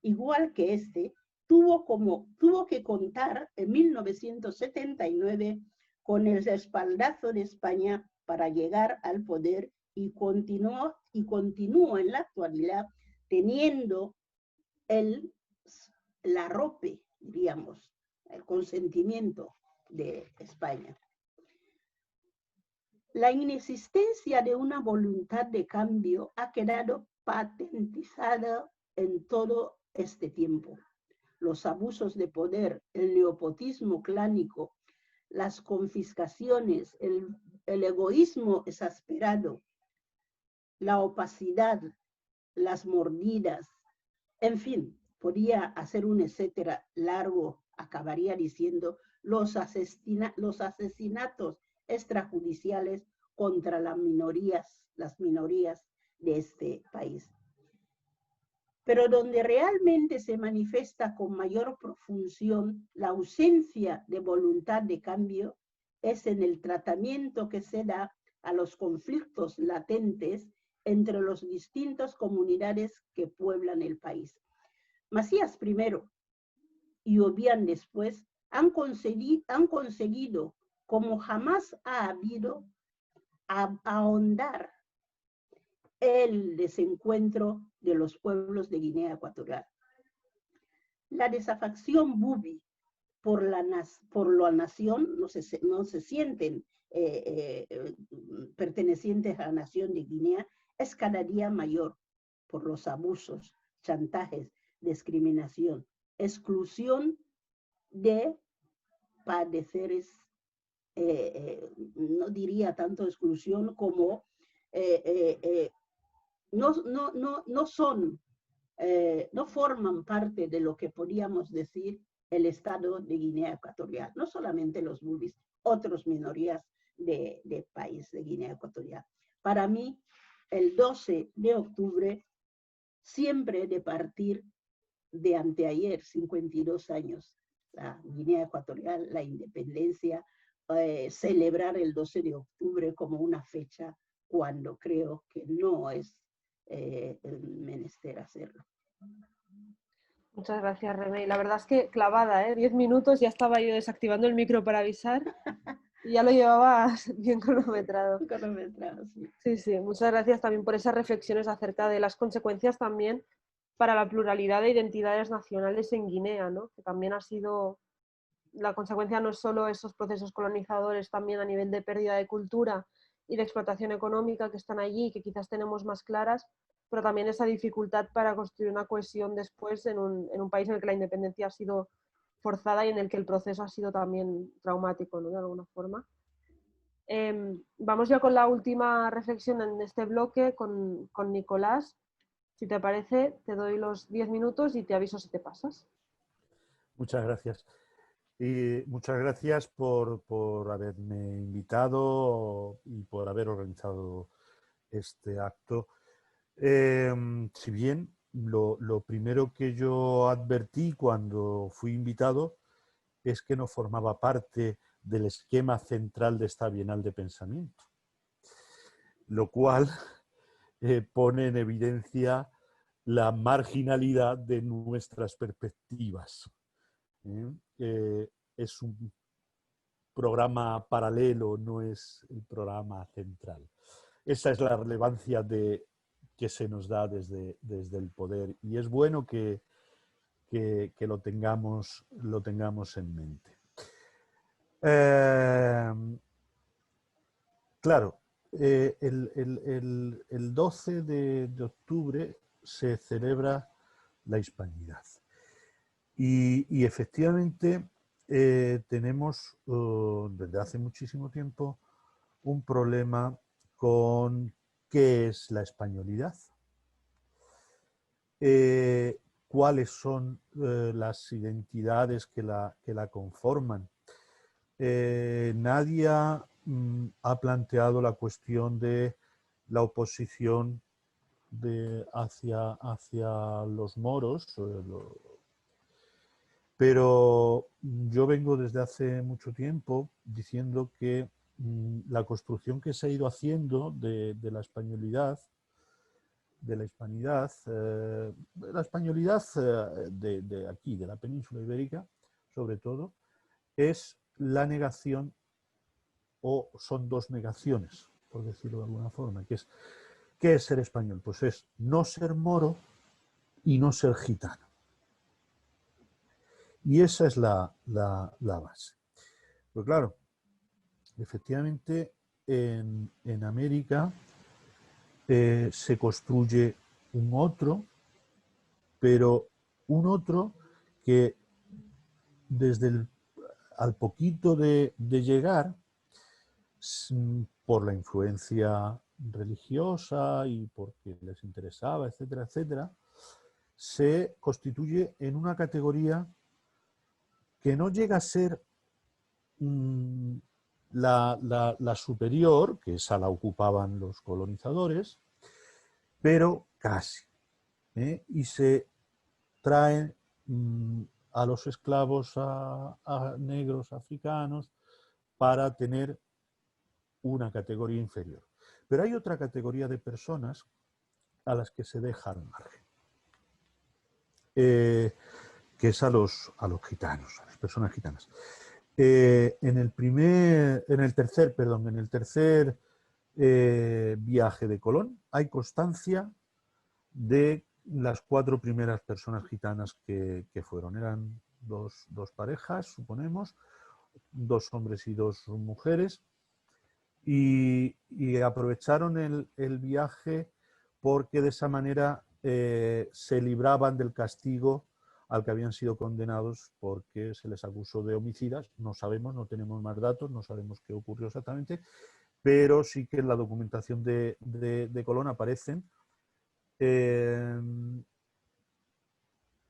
igual que este, tuvo que contar en 1979 con el respaldazo de España para llegar al poder y continúa en la actualidad teniendo el arrope, diríamos, el consentimiento de España. La inexistencia de una voluntad de cambio ha quedado patentizada en todo este tiempo. Los abusos de poder, el nepotismo clánico, las confiscaciones, el egoísmo exasperado, la opacidad, las mordidas, en fin, podía hacer un etcétera largo, acabaría diciendo los asesinatos extrajudiciales contra las minorías de este país. Pero donde realmente se manifiesta con mayor profusión la ausencia de voluntad de cambio es en el tratamiento que se da a los conflictos latentes entre las distintas comunidades que pueblan el país. Macías primero y Obiang después han conseguido, como jamás ha habido, ahondar el desencuentro de los pueblos de Guinea Ecuatorial. La desafección bubi por la nación, no se sienten pertenecientes a la nación de Guinea, es cada día mayor por los abusos, chantajes, discriminación, exclusión de padeceres, no diría tanto exclusión como no forman parte de lo que podríamos decir el Estado de Guinea Ecuatorial, no solamente los bubis, otras minorías del país de Guinea Ecuatorial. Para mí, el 12 de octubre siempre de partir de anteayer, 52 años, la Guinea Ecuatorial, la independencia, celebrar el 12 de octubre como una fecha cuando creo que no es menester hacerlo. Muchas gracias, Remei. La verdad es que clavada, 10 minutos, ya estaba yo desactivando el micro para avisar y ya lo llevabas bien cronometrado. Sí. Sí, sí. Muchas gracias también por esas reflexiones acerca de las consecuencias también para la pluralidad de identidades nacionales en Guinea, ¿no? Que también ha sido, la consecuencia no es solo esos procesos colonizadores también a nivel de pérdida de cultura y de explotación económica que están allí, que quizás tenemos más claras, pero también esa dificultad para construir una cohesión después en un país en el que la independencia ha sido forzada y en el que el proceso ha sido también traumático, ¿no? De alguna forma. Vamos ya con la última reflexión en este bloque con Nicolás. Si te parece, te doy los 10 minutos y te aviso si te pasas. Muchas gracias. Y muchas gracias por haberme invitado y por haber organizado este acto. Si bien lo primero que yo advertí cuando fui invitado es que no formaba parte del esquema central de esta Bienal de Pensamiento, lo cual pone en evidencia la marginalidad de nuestras perspectivas. Es un programa paralelo, no es el programa central. Esa es la relevancia que se nos da desde el poder y es bueno que lo tengamos en mente. Claro, el 12 de octubre se celebra la Hispanidad y efectivamente tenemos desde hace muchísimo tiempo un problema con qué es la españolidad, cuáles son las identidades que la conforman. Nadie ha planteado la cuestión de la oposición hacia los moros, pero yo vengo desde hace mucho tiempo diciendo que la construcción que se ha ido haciendo de la españolidad, de la hispanidad, la españolidad de aquí, de la península ibérica, sobre todo, es la negación, o son dos negaciones, por decirlo de alguna forma, que es, ¿qué es ser español? Pues es no ser moro y no ser gitano. Y esa es la base. Pues claro, efectivamente en América se construye un otro, pero un otro que desde al poquito de llegar, por la influencia religiosa y porque les interesaba, etcétera, etcétera, se constituye en una categoría que no llega a ser la superior, que esa la ocupaban los colonizadores, pero casi. Y se traen a los esclavos a negros africanos para tener una categoría inferior. Pero hay otra categoría de personas a las que se deja al margen, que es a los gitanos, a las personas gitanas. En el tercer viaje de Colón hay constancia de las 4 primeras personas gitanas que fueron. Eran dos parejas, suponemos, 2 hombres y 2 mujeres, y aprovecharon el viaje porque de esa manera se libraban del castigo al que habían sido condenados, porque se les acusó de homicidas. No sabemos, no tenemos más datos, no sabemos qué ocurrió exactamente, pero sí que en la documentación de Colón aparecen.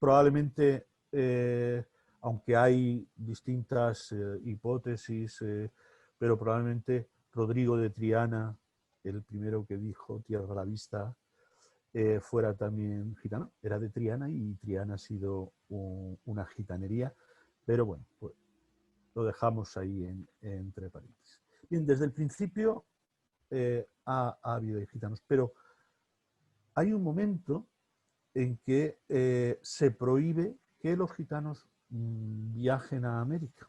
Probablemente, aunque hay distintas hipótesis, pero probablemente Rodrigo de Triana, el primero que dijo tierra a la vista, fuera también gitano. Era de Triana y Triana ha sido una gitanería, pero bueno, pues lo dejamos ahí entre paréntesis. Bien, desde el principio ha habido gitanos, pero hay un momento en que se prohíbe que los gitanos viajen a América.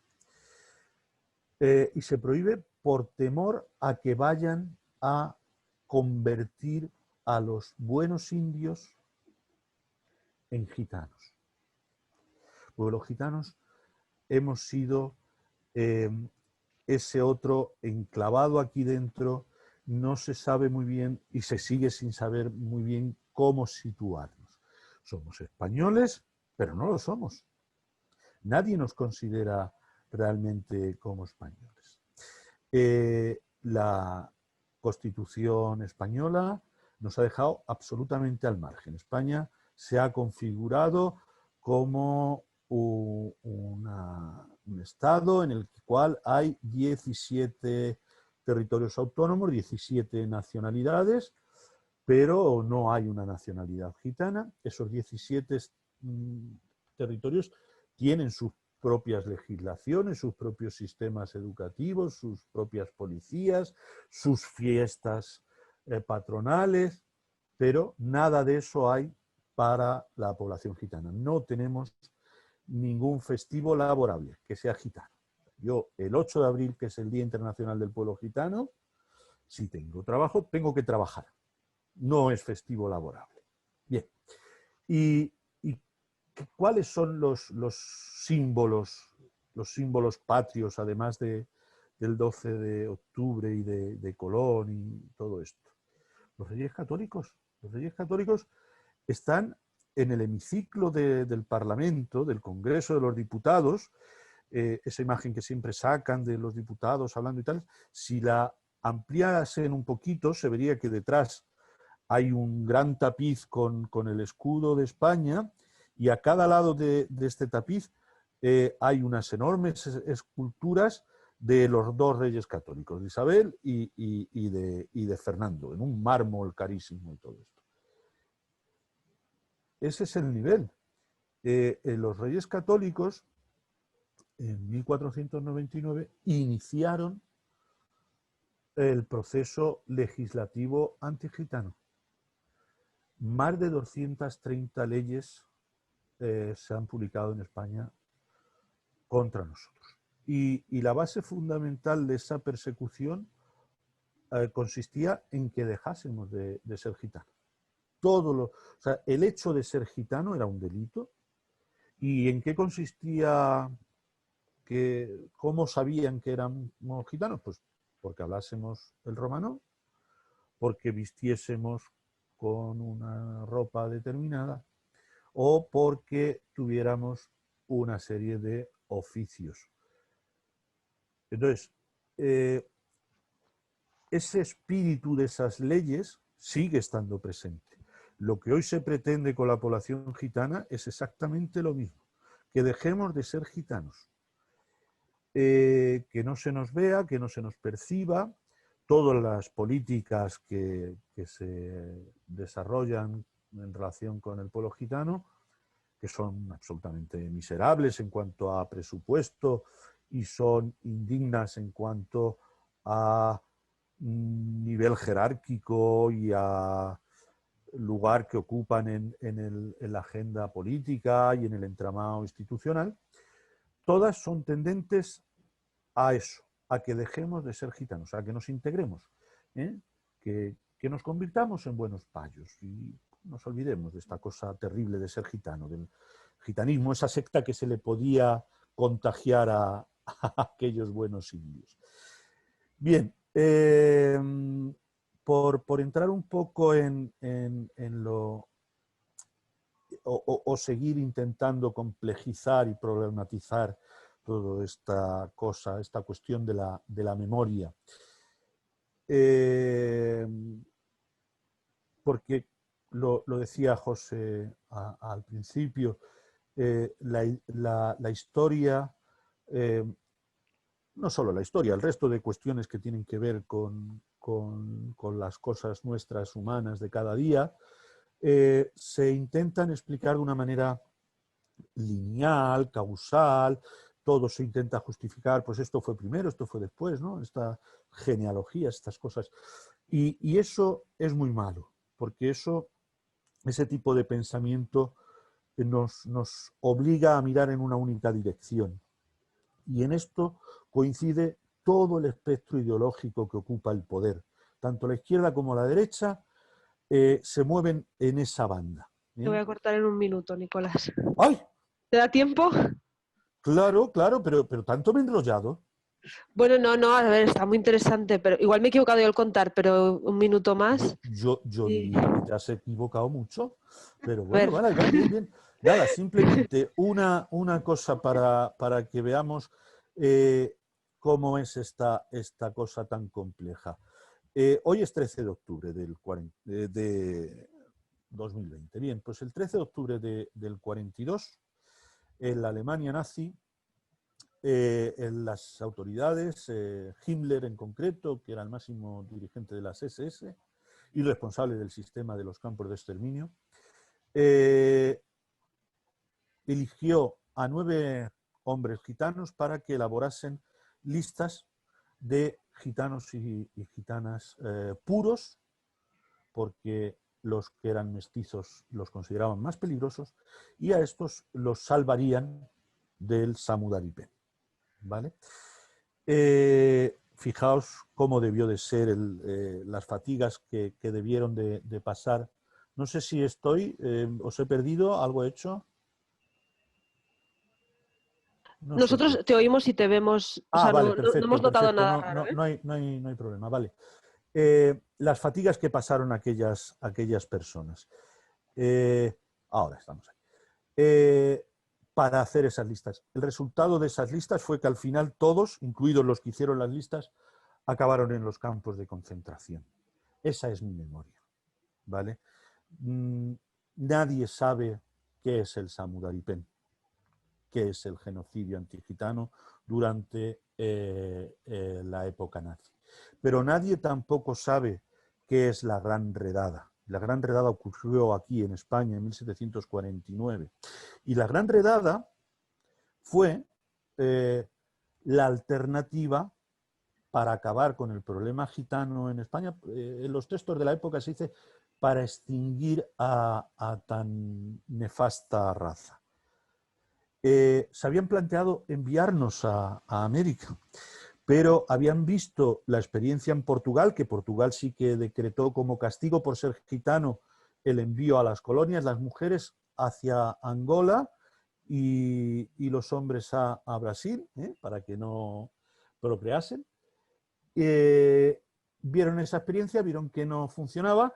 Y se prohíbe por temor a que vayan a convertir a los buenos indios en gitanos. Porque los gitanos hemos sido ese otro enclavado aquí dentro, no se sabe muy bien y se sigue sin saber muy bien cómo situarnos. Somos españoles, pero no lo somos. Nadie nos considera realmente como españoles. La Constitución española nos ha dejado absolutamente al margen. España se ha configurado como un estado en el cual hay 17 territorios autónomos, 17 nacionalidades, pero no hay una nacionalidad gitana. Esos 17 territorios tienen sus propias legislaciones, sus propios sistemas educativos, sus propias policías, sus fiestas patronales, pero nada de eso hay para la población gitana. No tenemos ningún festivo laborable que sea gitano. Yo, el 8 de abril, que es el Día Internacional del Pueblo Gitano, si tengo trabajo, tengo que trabajar. No es festivo laborable. Bien. ¿Y cuáles son los símbolos patrios, además del 12 de octubre y de Colón y todo esto? Los Reyes Católicos. Los Reyes Católicos están en el hemiciclo del Parlamento, del Congreso de los Diputados, esa imagen que siempre sacan de los diputados hablando y tal. Si la ampliasen un poquito, se vería que detrás hay un gran tapiz con el escudo de España, y a cada lado de este tapiz hay unas enormes esculturas de los 2 reyes católicos, de Isabel y de Fernando, en un mármol carísimo y todo esto. Ese es el nivel. Los reyes católicos en 1499, iniciaron el proceso legislativo antigitano. Más de 230 leyes se han publicado en España contra nosotros. Y la base fundamental de esa persecución consistía en que dejásemos de ser gitanos. O sea, el hecho de ser gitano era un delito. ¿Y en qué consistía? ¿Cómo sabían que éramos gitanos? Pues porque hablásemos el romano, porque vistiésemos con una ropa determinada o porque tuviéramos una serie de oficios. Entonces, ese espíritu de esas leyes sigue estando presente. Lo que hoy se pretende con la población gitana es exactamente lo mismo, que dejemos de ser gitanos, que no se nos vea, que no se nos perciba. Todas las políticas que se desarrollan en relación con el pueblo gitano, que son absolutamente miserables en cuanto a presupuesto y son indignas en cuanto a nivel jerárquico y a lugar que ocupan en la agenda política y en el entramado institucional, todas son tendentes a eso, a que dejemos de ser gitanos, a que nos integremos, que nos convirtamos en buenos payos y nos olvidemos de esta cosa terrible de ser gitano, del gitanismo, esa secta que se le podía contagiar a aquellos buenos indios. Bien, por entrar un poco en lo... o seguir intentando complejizar y problematizar toda esta cosa, esta cuestión de la memoria. Porque lo decía José al principio, la historia, no solo la historia, el resto de cuestiones que tienen que ver con las cosas nuestras humanas de cada día, se intentan explicar de una manera lineal, causal, todo se intenta justificar, pues esto fue primero, esto fue después, ¿no? Esta genealogía, estas cosas. Y eso es muy malo, porque ese tipo de pensamiento nos obliga a mirar en una única dirección. Y en esto coincide todo el espectro ideológico que ocupa el poder. Tanto la izquierda como la derecha se mueven en esa banda. Te voy a cortar en un minuto, Nicolás. ¡Ay! ¿Te da tiempo? Claro, pero tanto me he enrollado. Bueno, no, a ver, está muy interesante, pero igual me he equivocado yo al contar, pero un minuto más. Yo Sí. diría que te has equivocado mucho, pero bueno, vale, bien. Nada, simplemente una cosa para que veamos cómo es esta cosa tan compleja. Hoy es 13 de octubre de 2020. Bien, pues el 13 de octubre del 42, en la Alemania nazi, en las autoridades, Himmler en concreto, que era el máximo dirigente de las SS y responsable del sistema de los campos de exterminio, eligió a 9 hombres gitanos para que elaborasen listas de gitanos y gitanas puros, porque los que eran mestizos los consideraban más peligrosos, y a estos los salvarían del Samudaripen. ¿Vale? Fijaos cómo debió de ser las fatigas que debieron de pasar. No sé si os he perdido, ¿algo he hecho? No Nosotros sé. te oímos y te vemos, o sea, vale, no perfecto, hemos notado perfecto. nada raro, No hay problema, vale. Las fatigas que pasaron aquellas personas. Ahora estamos ahí. Para hacer esas listas. El resultado de esas listas fue que al final todos, incluidos los que hicieron las listas, acabaron en los campos de concentración. Esa es mi memoria, ¿vale? Nadie sabe qué es el Samudaripen, qué es el genocidio antigitano durante la época nazi. Pero nadie tampoco sabe qué es la Gran Redada. La Gran Redada ocurrió aquí en España en 1749. Y la Gran Redada fue la alternativa para acabar con el problema gitano en España. En los textos de la época se dice para extinguir a tan nefasta raza. Se habían planteado enviarnos a América, pero habían visto la experiencia en Portugal, que Portugal sí que decretó como castigo por ser gitano el envío a las colonias, las mujeres hacia Angola y los hombres a Brasil, para que no procreasen. Vieron esa experiencia, vieron que no funcionaba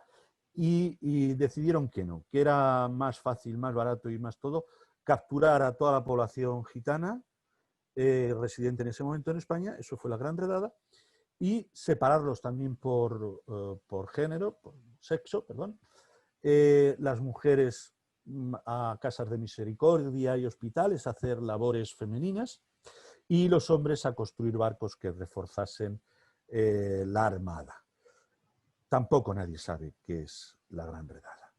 y decidieron que no, que era más fácil, más barato y más todo capturar a toda la población gitana residente en ese momento en España, eso fue la Gran Redada, y separarlos también por género, por sexo, perdón. Las mujeres a casas de misericordia y hospitales a hacer labores femeninas y los hombres a construir barcos que reforzasen la armada. Tampoco nadie sabe qué es la Gran Redada.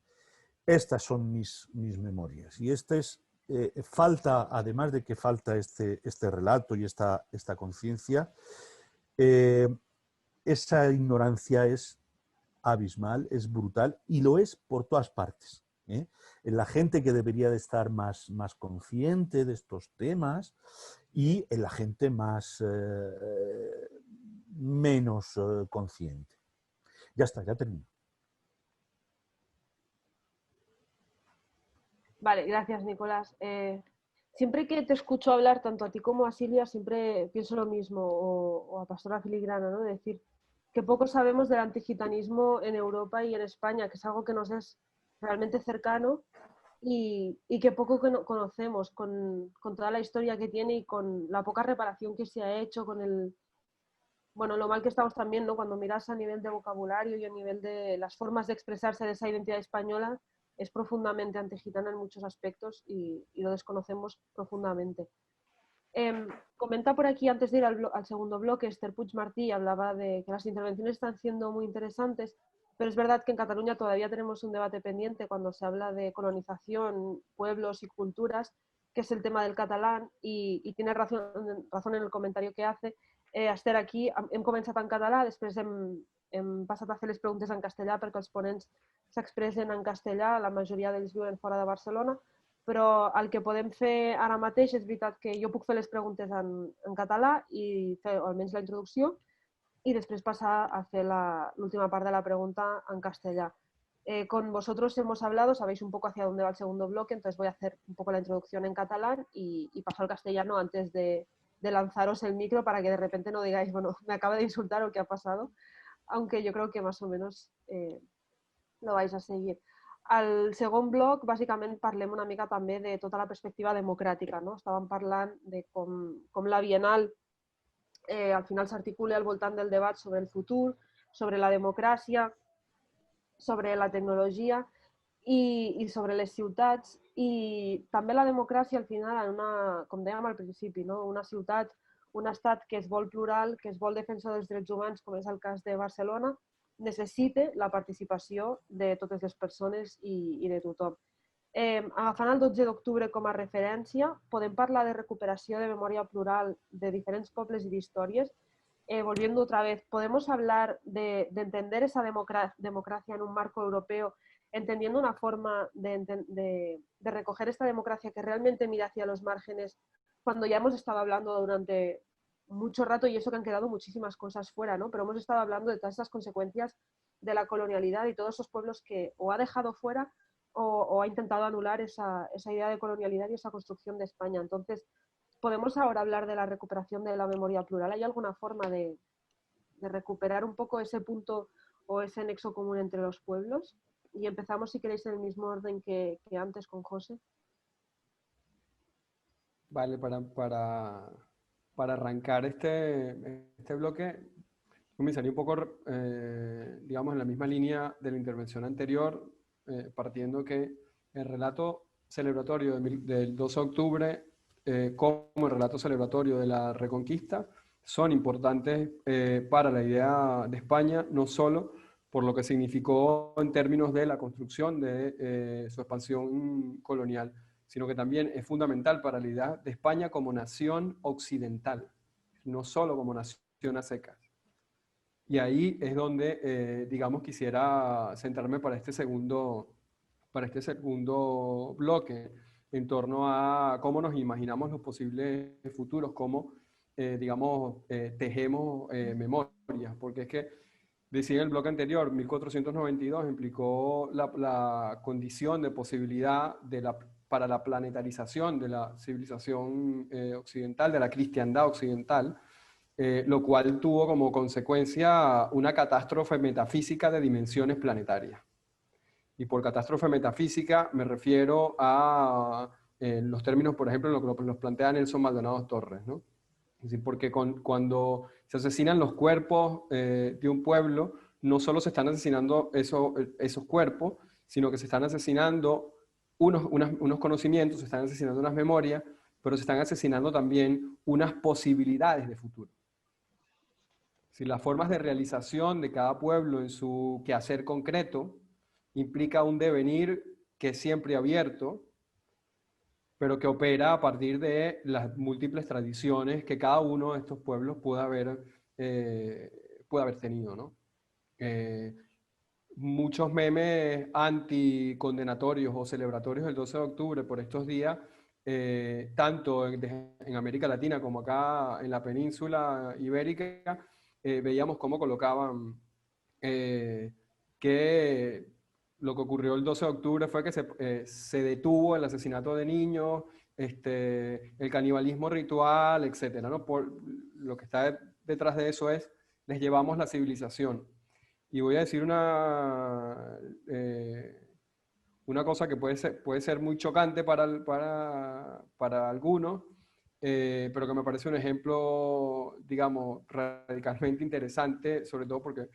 Estas son mis memorias y este es falta, además de que falta este relato y esta conciencia, esa ignorancia es abismal, es brutal y lo es por todas partes. En la gente que debería de estar más consciente de estos temas y en la gente menos consciente. Ya está, ya termino. Vale, gracias, Nicolás. Siempre que te escucho hablar, tanto a ti como a Silvia, siempre pienso lo mismo, o a Pastora Filigrana, ¿no? De decir que poco sabemos del antigitanismo en Europa y en España, que es algo que nos es realmente cercano y que poco conocemos con toda la historia que tiene y con la poca reparación que se ha hecho, con el... Bueno, lo mal que estamos también, ¿no? Cuando miras a nivel de vocabulario y a nivel de las formas de expresarse de esa identidad española, es profundamente antigitana en muchos aspectos y lo desconocemos profundamente. Comenta por aquí, antes de ir al segundo bloque, Esther Puigmartí hablaba de que las intervenciones están siendo muy interesantes, pero es verdad que en Cataluña todavía tenemos un debate pendiente cuando se habla de colonización, pueblos y culturas, que es el tema del catalán, y tiene razón en el comentario que hace. Esther, aquí hem començat en català, després hem passat a fer les preguntes en castellà perquè els ponents s'expressen en castellà, la majoria d'ells viuen fora de Barcelona, però el que podem fer ara mateix és veritat que jo puc fer les preguntes en català i fer almenys la introducció y después pasar a hacer la última parte de la pregunta en castellà. Con vosotros hemos hablado, sabéis un poco hacia dónde va el segundo bloque, entonces voy a hacer un poco la introducción en catalán y paso al castellano antes de lanzaros el micro para que de repente no digáis, bueno, me acaba de insultar o qué ha pasado, aunque yo creo que más o menos lo vais a seguir. Al segon bloc, bàsicament, parlem una mica també de tota la perspectiva democràtica, no? Estàvem parlant de com la Bienal al final s'articula al voltant del debat sobre el futur, sobre la democràcia, sobre la tecnologia i sobre les ciutats, i també la democràcia al final, en una, com dèiem al principi, no? Una ciutat, un estat que es vol plural, que es vol defensor dels drets humans, com és el cas de Barcelona, necessita la participació de totes les persones i de tothom. Agafant el 12 d'octubre com a referència, podem parlar de recuperació de memòria plural de diferents pobles i d'històries. Volviendo otra vez, ¿podemos hablar de entender esa democracia en un marco europeo, entendiendo una forma de recoger esta democracia que realmente mira hacia los márgenes, cuando ya hemos estado hablando durante mucho rato, y eso que han quedado muchísimas cosas fuera, ¿no? Pero hemos estado hablando de todas esas consecuencias de la colonialidad y todos esos pueblos que o ha dejado fuera o ha intentado anular esa idea de colonialidad y esa construcción de España. Entonces, ¿podemos ahora hablar de la recuperación de la memoria plural? ¿Hay alguna forma de recuperar un poco ese punto o ese nexo común entre los pueblos? Y empezamos, si queréis, en el mismo orden que antes con José. Vale, para arrancar este bloque, comenzaría un poco, digamos, en la misma línea de la intervención anterior, partiendo que el relato celebratorio del 12 de octubre, como el relato celebratorio de la Reconquista, son importantes para la idea de España, no solo por lo que significó en términos de la construcción de su expansión colonial, sino que también es fundamental para la idea de España como nación occidental, no solo como nación a secas. Y ahí es donde, digamos, quisiera centrarme para este segundo bloque, en torno a cómo nos imaginamos los posibles futuros, cómo, digamos, tejemos memorias, porque es que, decía en el bloque anterior, 1492 implicó la condición de posibilidad para la planetarización de la civilización occidental, de la cristiandad occidental, lo cual tuvo como consecuencia una catástrofe metafísica de dimensiones planetarias. Y por catástrofe metafísica me refiero a los términos, por ejemplo, en lo que los plantea Nelson Maldonado Torres, ¿no? Es decir, porque cuando se asesinan los cuerpos de un pueblo, no solo se están asesinando esos cuerpos, sino que se están asesinando unos conocimientos, se están asesinando unas memorias, pero se están asesinando también unas posibilidades de futuro. Si las formas de realización de cada pueblo en su quehacer concreto implica un devenir que es siempre abierto, pero que opera a partir de las múltiples tradiciones que cada uno de estos pueblos puede haber tenido, ¿no? Muchos memes anticondenatorios o celebratorios del 12 de octubre por estos días, tanto en América Latina como acá en la península ibérica, veíamos cómo colocaban que lo que ocurrió el 12 de octubre fue que se detuvo el asesinato de niños, el canibalismo ritual, etc., ¿no? Lo que está detrás de eso es, les llevamos la civilización. Y voy a decir una cosa que puede ser muy chocante para algunos, pero que me parece un ejemplo, digamos, radicalmente interesante, sobre todo porque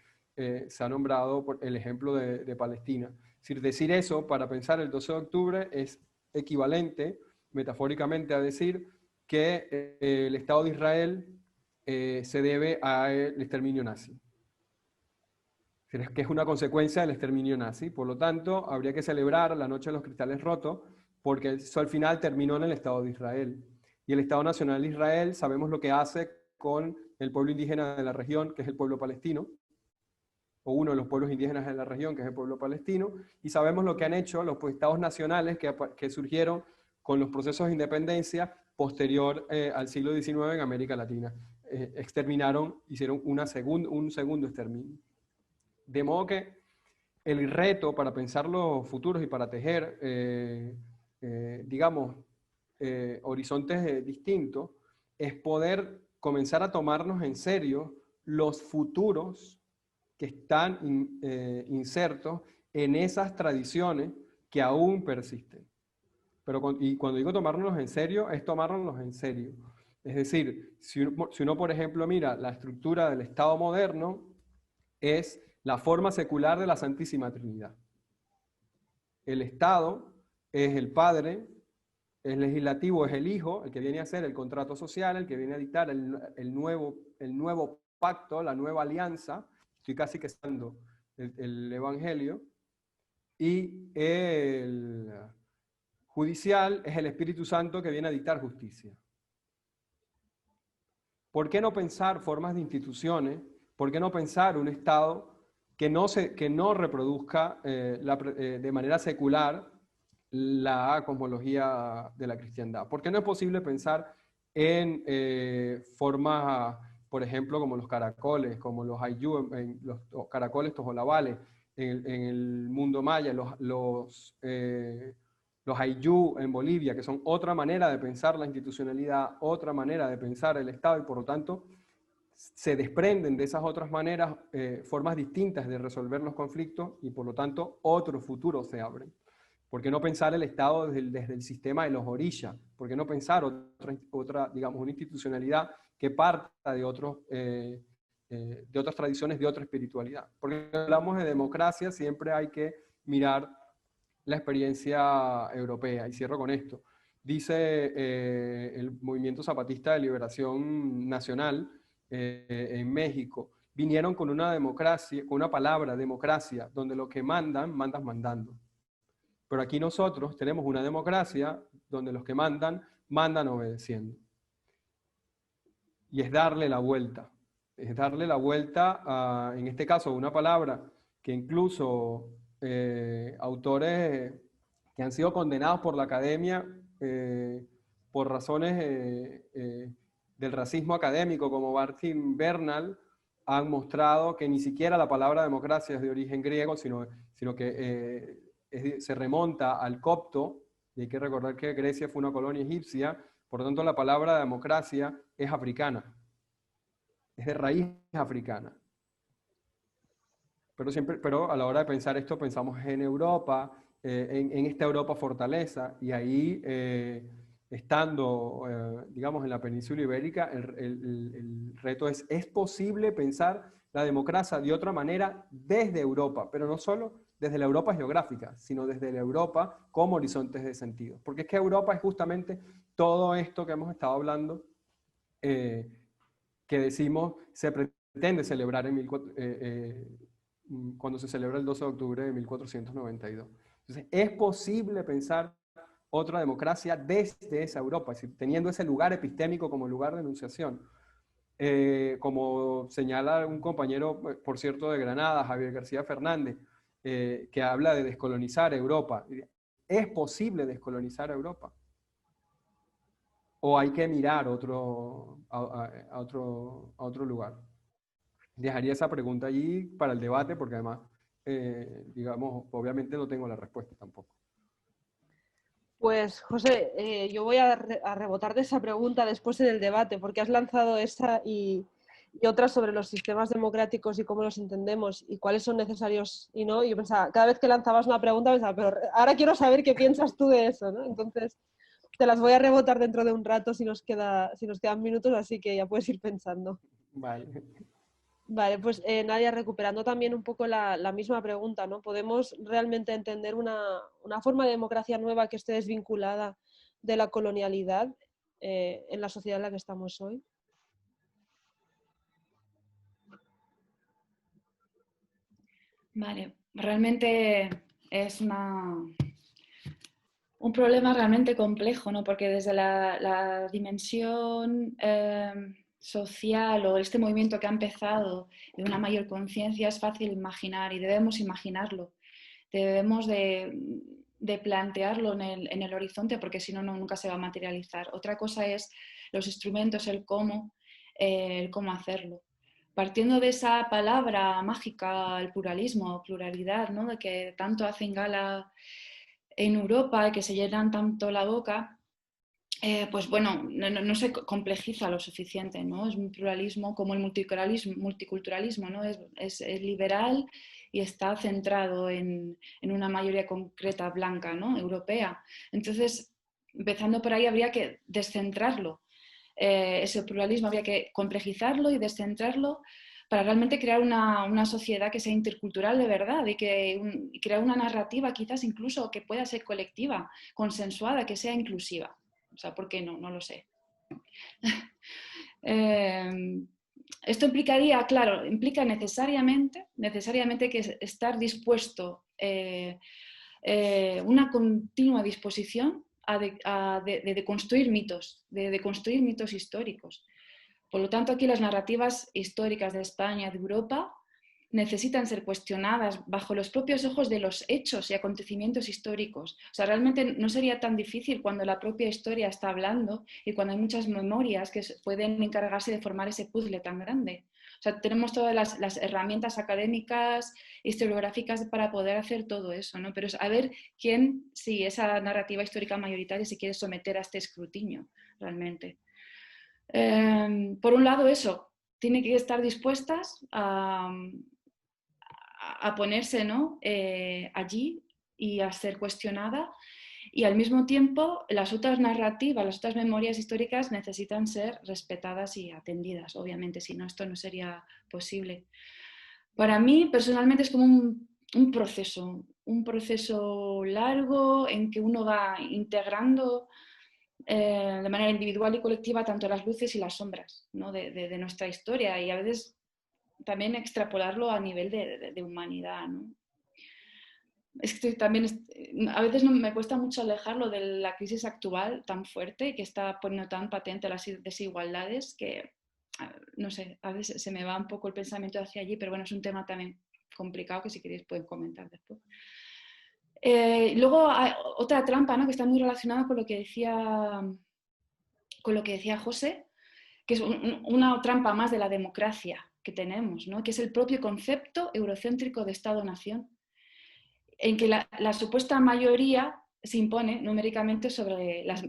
se ha nombrado el ejemplo de Palestina. Es decir eso para pensar el 12 de octubre es equivalente, metafóricamente, a decir que el Estado de Israel se debe al exterminio nazi. Es que es una consecuencia del exterminio nazi. Por lo tanto, habría que celebrar la Noche de los Cristales Rotos, porque eso al final terminó en el Estado de Israel. Y el Estado Nacional de Israel, sabemos lo que hace con el pueblo indígena de la región, que es el pueblo palestino, o uno de los pueblos indígenas de la región, que es el pueblo palestino, y sabemos lo que han hecho los estados nacionales que surgieron con los procesos de independencia posterior al siglo XIX en América Latina. Exterminaron, hicieron un segundo exterminio. De modo que el reto para pensar los futuros y para tejer, digamos, horizontes distintos, es poder comenzar a tomarnos en serio los futuros que están insertos en esas tradiciones que aún persisten. Y cuando digo tomárnoslos en serio, es tomárnoslos en serio. Es decir, si uno, por ejemplo, mira la estructura del Estado moderno, es la forma secular de la Santísima Trinidad. El Estado es el Padre, el legislativo es el Hijo, el que viene a hacer el contrato social, el que viene a dictar el nuevo pacto, la nueva alianza. Estoy casi que citando el Evangelio. Y el judicial es el Espíritu Santo que viene a dictar justicia. ¿Por qué no pensar formas de instituciones? ¿Por qué no pensar un Estado que no reproduzca de manera secular la cosmología de la cristiandad? ¿Por qué no es posible pensar en formas, por ejemplo, como los caracoles, como los ayú, los caracoles tojolabales en el mundo maya, los ayú en Bolivia, que son otra manera de pensar la institucionalidad, otra manera de pensar el Estado, y por lo tanto se desprenden de esas otras maneras, formas distintas de resolver los conflictos, y por lo tanto otros futuros se abren? ¿Por qué no pensar el Estado desde el sistema de los orillas? ¿Por qué no pensar otra, digamos, una institucionalidad que parta de otras tradiciones, de otra espiritualidad? Porque cuando hablamos de democracia siempre hay que mirar la experiencia europea. Y cierro con esto. Dice el Movimiento Zapatista de Liberación Nacional en México, vinieron con una democracia, con una palabra, democracia, donde lo que mandan, mandas mandando. Pero aquí nosotros tenemos una democracia donde los que mandan, mandan obedeciendo. Y es darle la vuelta. Es darle la vuelta a, en este caso, una palabra que incluso autores que han sido condenados por la academia por razones del racismo académico, como Martin Bernal, han mostrado que ni siquiera la palabra democracia es de origen griego, sino que se remonta al copto, y hay que recordar que Grecia fue una colonia egipcia, por lo tanto la palabra democracia es africana, es de raíz africana. Pero a la hora de pensar esto pensamos en Europa, en esta Europa fortaleza, y ahí estando, digamos, en la península ibérica, el reto es posible pensar la democracia de otra manera desde Europa, pero no solo desde la Europa geográfica, sino desde la Europa como horizontes de sentido. Porque es que Europa es justamente todo esto que hemos estado hablando, que decimos se pretende celebrar cuando se celebra el 12 de octubre de 1492. Entonces, es posible pensar otra democracia desde esa Europa, es decir, teniendo ese lugar epistémico como lugar de enunciación. Como señala un compañero, por cierto, de Granada, Javier García Fernández, que habla de descolonizar Europa. ¿Es posible descolonizar Europa? ¿O hay que mirar a otro lugar? Dejaría esa pregunta allí para el debate, porque además, digamos, obviamente no tengo la respuesta tampoco. Pues, José, yo voy a rebotar de esa pregunta después en el debate, porque has lanzado esa y otras sobre los sistemas democráticos y cómo los entendemos y cuáles son necesarios y no. Y yo pensaba, cada vez que lanzabas una pregunta, pensaba, pero ahora quiero saber qué piensas tú de eso, ¿no? Entonces, te las voy a rebotar dentro de un rato si nos quedan minutos, así que ya puedes ir pensando. Vale. Vale, pues Nadia, recuperando también un poco la misma pregunta, ¿no? ¿Podemos realmente entender una forma de democracia nueva que esté desvinculada de la colonialidad en la sociedad en la que estamos hoy? Vale, realmente es un problema realmente complejo, ¿no? Porque desde la dimensión social o este movimiento que ha empezado de una mayor conciencia es fácil imaginar y debemos imaginarlo. Debemos de plantearlo en el horizonte porque si no, nunca se va a materializar. Otra cosa es los instrumentos, el cómo hacerlo. Partiendo de esa palabra mágica, el pluralismo, pluralidad, ¿no? De que tanto hacen gala en Europa y que se llenan tanto la boca, pues bueno, no se complejiza lo suficiente, ¿no? Es un pluralismo como el multiculturalismo, ¿no? Es liberal y está centrado en una mayoría concreta blanca, ¿no? Europea. Entonces, empezando por ahí, habría que descentrarlo. Ese pluralismo habría que complejizarlo y descentrarlo para realmente crear una sociedad que sea intercultural de verdad y crear una narrativa quizás incluso que pueda ser colectiva, consensuada, que sea inclusiva. O sea, ¿por qué no? No lo sé. Esto implicaría, claro, implica necesariamente que estar dispuesto, una continua disposición de construir mitos, de construir mitos históricos. Por lo tanto, aquí las narrativas históricas de España, de Europa, necesitan ser cuestionadas bajo los propios ojos de los hechos y acontecimientos históricos. O sea, realmente no sería tan difícil cuando la propia historia está hablando y cuando hay muchas memorias que pueden encargarse de formar ese puzzle tan grande. O sea, tenemos todas las herramientas académicas, historiográficas para poder hacer todo eso, ¿no? Pero es a ver quién, si esa narrativa histórica mayoritaria se quiere someter a este escrutinio realmente. Por un lado, eso, tiene que estar dispuestas a ponerse, ¿no? Allí y a ser cuestionada, y al mismo tiempo las otras narrativas, las otras memorias históricas necesitan ser respetadas y atendidas, obviamente, si no, esto no sería posible. Para mí, personalmente, es como un proceso largo en que uno va integrando de manera individual y colectiva tanto las luces y las sombras, ¿no? de nuestra historia, y a veces también extrapolarlo a nivel de humanidad, ¿no? es que también a veces me cuesta mucho alejarlo de la crisis actual tan fuerte que está poniendo tan patente las desigualdades que, no sé, a veces se me va un poco el pensamiento hacia allí, pero bueno, es un tema también complicado que si queréis pueden comentar después. Luego hay otra trampa, ¿no?, que está muy relacionada con lo que decía José, que es una trampa más de la democracia que tenemos, ¿no?, que es el propio concepto eurocéntrico de Estado-nación, en que la supuesta mayoría se impone numéricamente sobre las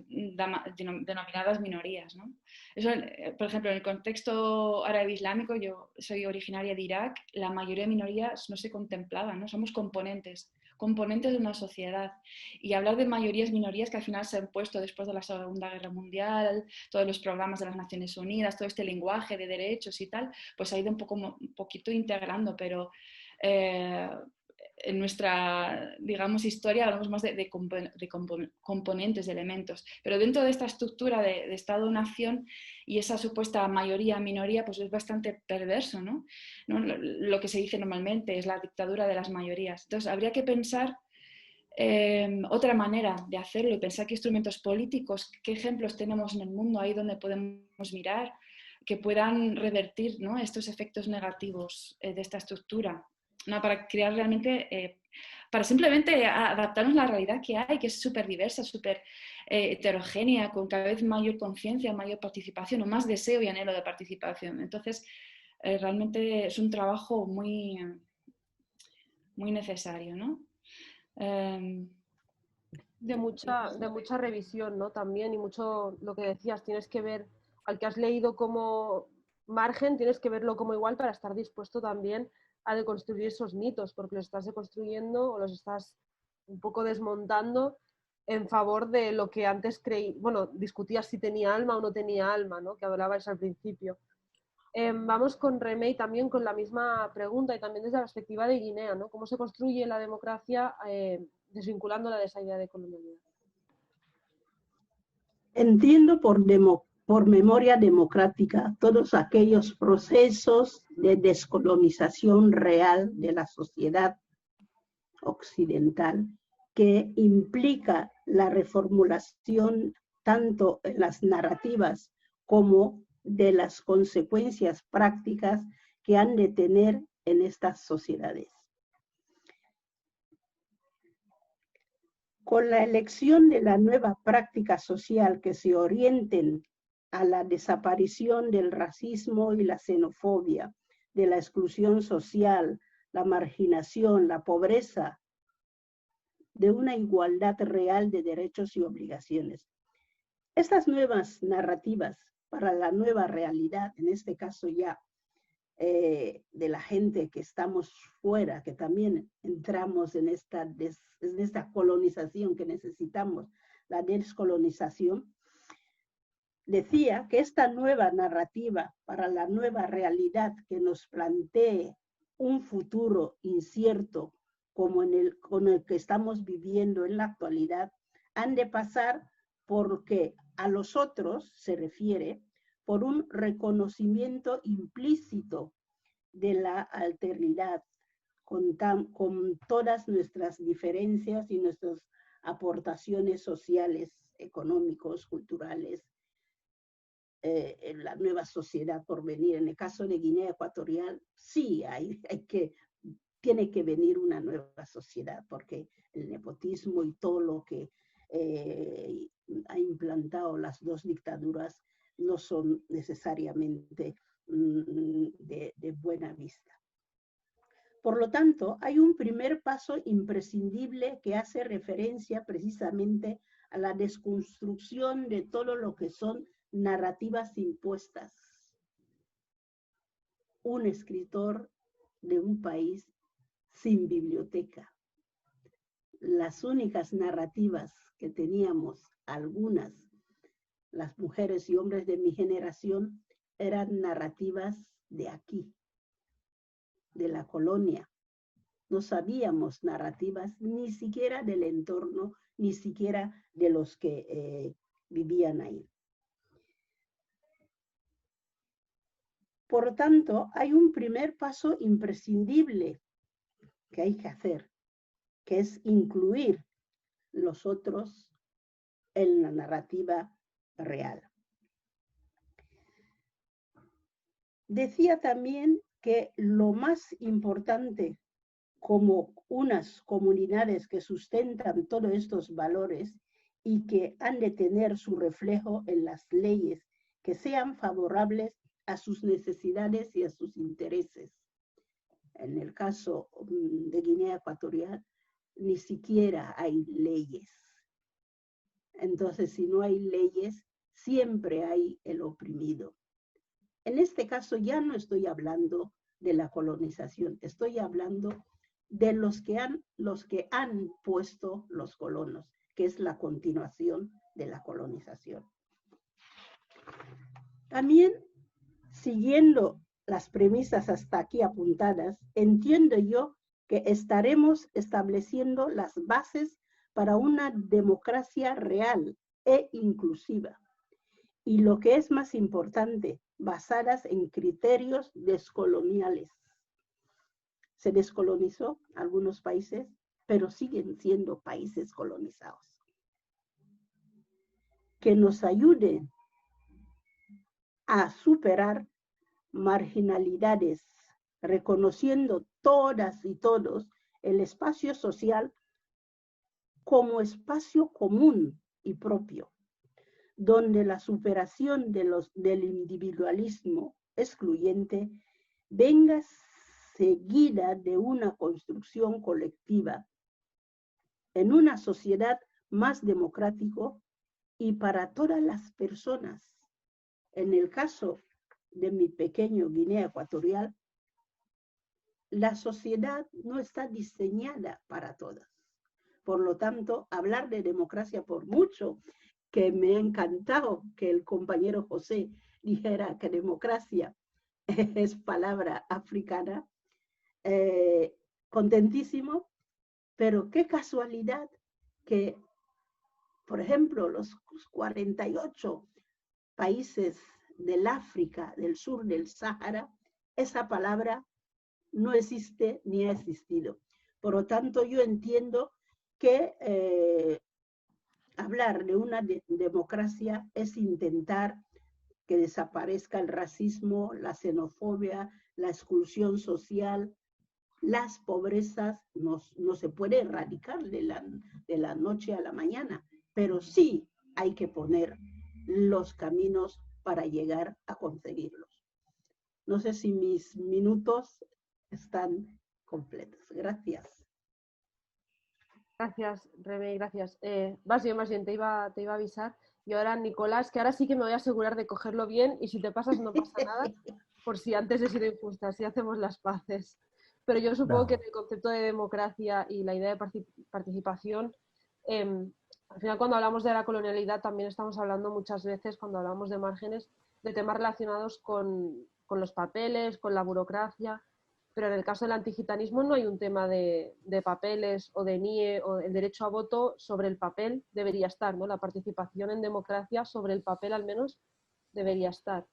denominadas minorías, ¿no? Eso, por ejemplo, en el contexto árabe-islámico, yo soy originaria de Irak, la mayoría de minorías no se contemplaban, ¿no? Somos componentes de una sociedad. Y hablar de mayorías, minorías, que al final se han puesto después de la Segunda Guerra Mundial, todos los programas de las Naciones Unidas, todo este lenguaje de derechos y tal, pues ha ido un poquito integrando, pero en nuestra, digamos, historia hablamos más de componentes, de elementos, pero dentro de esta estructura de Estado-nación y esa supuesta mayoría-minoría, pues es bastante perverso, ¿no? Lo que se dice normalmente es la dictadura de las mayorías. Entonces habría que pensar otra manera de hacerlo y pensar qué instrumentos políticos, qué ejemplos tenemos en el mundo ahí donde podemos mirar que puedan revertir, ¿no?, estos efectos negativos de esta estructura, ¿no?, para crear realmente, para simplemente adaptarnos a la realidad que hay, que es súper diversa, súper heterogénea, con cada vez mayor conciencia, mayor participación, o más deseo y anhelo de participación. Entonces, realmente es un trabajo muy, muy necesario, ¿no? De mucha revisión, ¿no? También, y mucho lo que decías, tienes que ver al que has leído como margen, tienes que verlo como igual para estar dispuesto también a deconstruir esos mitos, porque los estás deconstruyendo o los estás un poco desmontando en favor de lo que antes discutías si tenía alma o no tenía alma, ¿no?, que hablabais al principio. Vamos con Remey también con la misma pregunta y también desde la perspectiva de Guinea, ¿no? ¿Cómo se construye la democracia desvinculándola de esa idea de colonialidad? Entiendo por memoria democrática todos aquellos procesos de descolonización real de la sociedad occidental que implica la reformulación tanto en las narrativas como de las consecuencias prácticas que han de tener en estas sociedades. Con la elección de la nueva práctica social que se orienten a la desaparición del racismo y la xenofobia, de la exclusión social, la marginación, la pobreza, de una igualdad real de derechos y obligaciones. Estas nuevas narrativas para la nueva realidad, en este caso ya de la gente que estamos fuera, que también entramos en esta colonización que necesitamos, la descolonización, decía que esta nueva narrativa para la nueva realidad que nos plantee un futuro incierto como con el que estamos viviendo en la actualidad, han de pasar porque a los otros se refiere por un reconocimiento implícito de la alteridad, con todas nuestras diferencias y nuestras aportaciones sociales, económicos, culturales, en la nueva sociedad por venir. En el caso de Guinea Ecuatorial, sí, tiene que venir una nueva sociedad, porque el nepotismo y todo lo que ha implantado las dos dictaduras no son necesariamente de buena vista. Por lo tanto, hay un primer paso imprescindible que hace referencia precisamente a la desconstrucción de todo lo que son narrativas impuestas. Un escritor de un país sin biblioteca. Las únicas narrativas que teníamos, algunas, las mujeres y hombres de mi generación, eran narrativas de aquí, de la colonia. No sabíamos narrativas ni siquiera del entorno, ni siquiera de los que vivían ahí. Por tanto, hay un primer paso imprescindible que hay que hacer, que es incluir los otros en la narrativa real. Decía también que lo más importante como unas comunidades que sustentan todos estos valores y que han de tener su reflejo en las leyes que sean favorables a sus necesidades y a sus intereses. En el caso de Guinea Ecuatorial, ni siquiera hay leyes. Entonces, si no hay leyes, siempre hay el oprimido. En este caso ya no estoy hablando de la colonización, estoy hablando de los que han puesto los colonos, que es la continuación de la colonización. También, siguiendo las premisas hasta aquí apuntadas, entiendo yo que estaremos estableciendo las bases para una democracia real e inclusiva. Y lo que es más importante, basadas en criterios descoloniales. Se descolonizó algunos países, pero siguen siendo países colonizados. Que nos ayuden a superar marginalidades, reconociendo todas y todos el espacio social como espacio común y propio, donde la superación del individualismo excluyente venga seguida de una construcción colectiva en una sociedad más democrática y para todas las personas. En el caso de mi pequeño Guinea Ecuatorial, la sociedad no está diseñada para todas. Por lo tanto, hablar de democracia, por mucho que me ha encantado que el compañero José dijera que democracia es palabra africana, contentísimo, pero qué casualidad que, por ejemplo, los 48 países del África, del sur del Sáhara, esa palabra no existe ni ha existido. Por lo tanto, yo entiendo que hablar de una democracia es intentar que desaparezca el racismo, la xenofobia, la exclusión social, las pobrezas. No se puede erradicar de la noche a la mañana, pero sí hay que poner los caminos para llegar a conseguirlos. No sé si mis minutos están completos. Gracias. Gracias, Remey, gracias. Más bien, te iba a avisar. Y ahora, Nicolás, que ahora sí que me voy a asegurar de cogerlo bien y si te pasas no pasa nada, por si antes he sido injusta, así hacemos las paces. Pero yo supongo que el concepto de democracia y la idea de participación, al final cuando hablamos de la colonialidad también estamos hablando muchas veces, cuando hablamos de márgenes, de temas relacionados con los papeles, con la burocracia. Pero en el caso del antigitanismo no hay un tema de papeles o de NIE o el derecho a voto sobre el papel debería estar, ¿no? La participación en democracia sobre el papel al menos debería estar.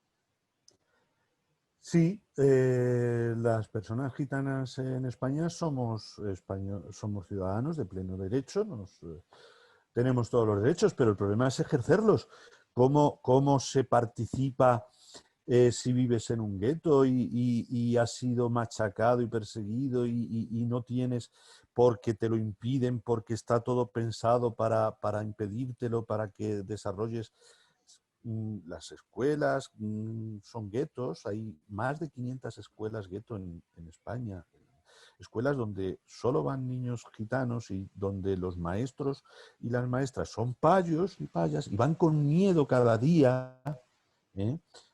Sí, las personas gitanas en España somos ciudadanos de pleno derecho, tenemos todos los derechos, pero el problema es ejercerlos. ¿Cómo se participa si vives en un gueto y has sido machacado y perseguido y no tienes porque te lo impiden, porque está todo pensado para impedírtelo, para que desarrolles las escuelas? Son guetos, hay más de 500 escuelas gueto en España. Escuelas donde solo van niños gitanos y donde los maestros y las maestras son payos y payas y van con miedo cada día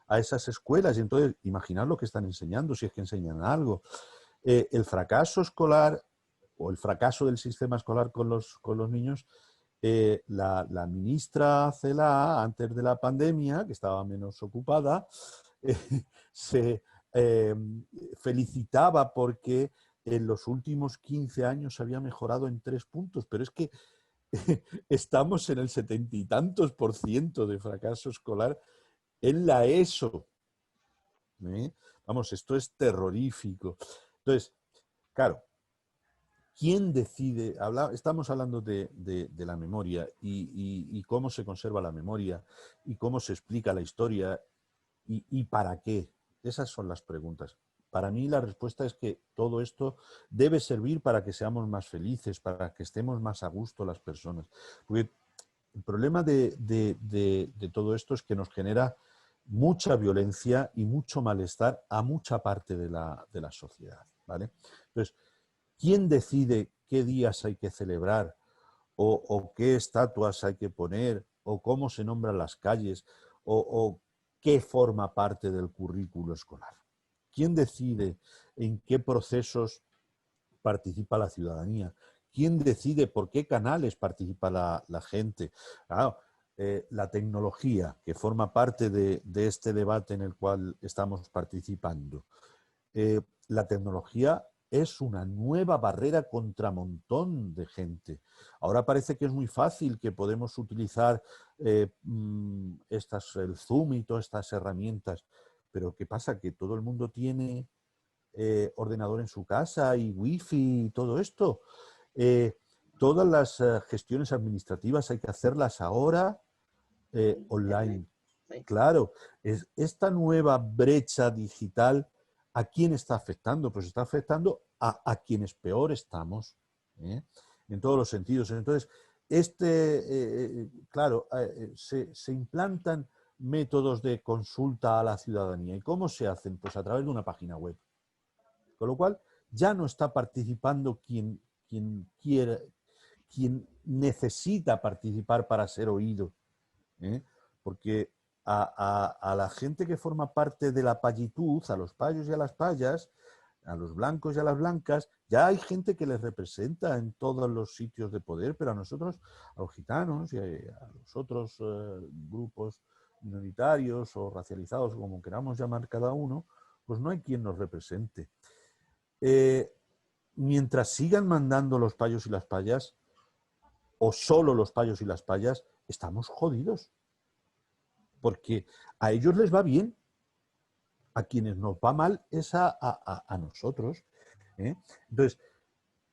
a esas escuelas. Y entonces, imaginad lo que están enseñando, si es que enseñan algo. El fracaso escolar o el fracaso del sistema escolar con los niños, la ministra Celaá, antes de la pandemia, que estaba menos ocupada, se felicitaba porque en los últimos 15 años se había mejorado en 3 puntos, pero es que estamos en el 70 y tantos % de fracaso escolar en la ESO. Vamos, esto es terrorífico. Entonces, claro, ¿quién decide? Estamos hablando de la memoria y cómo se conserva la memoria y cómo se explica la historia y para qué. Esas son las preguntas. Para mí la respuesta es que todo esto debe servir para que seamos más felices, para que estemos más a gusto las personas. Porque el problema de todo esto es que nos genera mucha violencia y mucho malestar a mucha parte de la sociedad, ¿vale? Entonces, ¿quién decide qué días hay que celebrar o qué estatuas hay que poner o cómo se nombran las calles o qué forma parte del currículo escolar? ¿Quién decide en qué procesos participa la ciudadanía? ¿Quién decide por qué canales participa la gente? Claro, la tecnología, que forma parte de este debate en el cual estamos participando. La tecnología es una nueva barrera contra un montón de gente. Ahora parece que es muy fácil, que podemos utilizar el Zoom y todas estas herramientas, pero ¿qué pasa? Que todo el mundo tiene ordenador en su casa y wifi y todo esto. Todas las gestiones administrativas hay que hacerlas ahora online. Claro, esta nueva brecha digital, ¿a quién está afectando? Pues está afectando a quienes peor estamos, ¿eh? En todos los sentidos. Entonces, claro, se implantan métodos de consulta a la ciudadanía. ¿Y cómo se hacen? Pues a través de una página web. Con lo cual, ya no está participando quien quiere, quien necesita participar para ser oído, ¿eh? Porque a la gente que forma parte de la payitud, a los payos y a las payas, a los blancos y a las blancas, ya hay gente que les representa en todos los sitios de poder, pero a nosotros, a los gitanos y a los otros grupos minoritarios o racializados, como queramos llamar cada uno, pues no hay quien nos represente. Mientras sigan mandando los payos y las payas, o solo los payos y las payas, estamos jodidos. Porque a ellos les va bien, a quienes nos va mal es a nosotros, ¿eh? Entonces,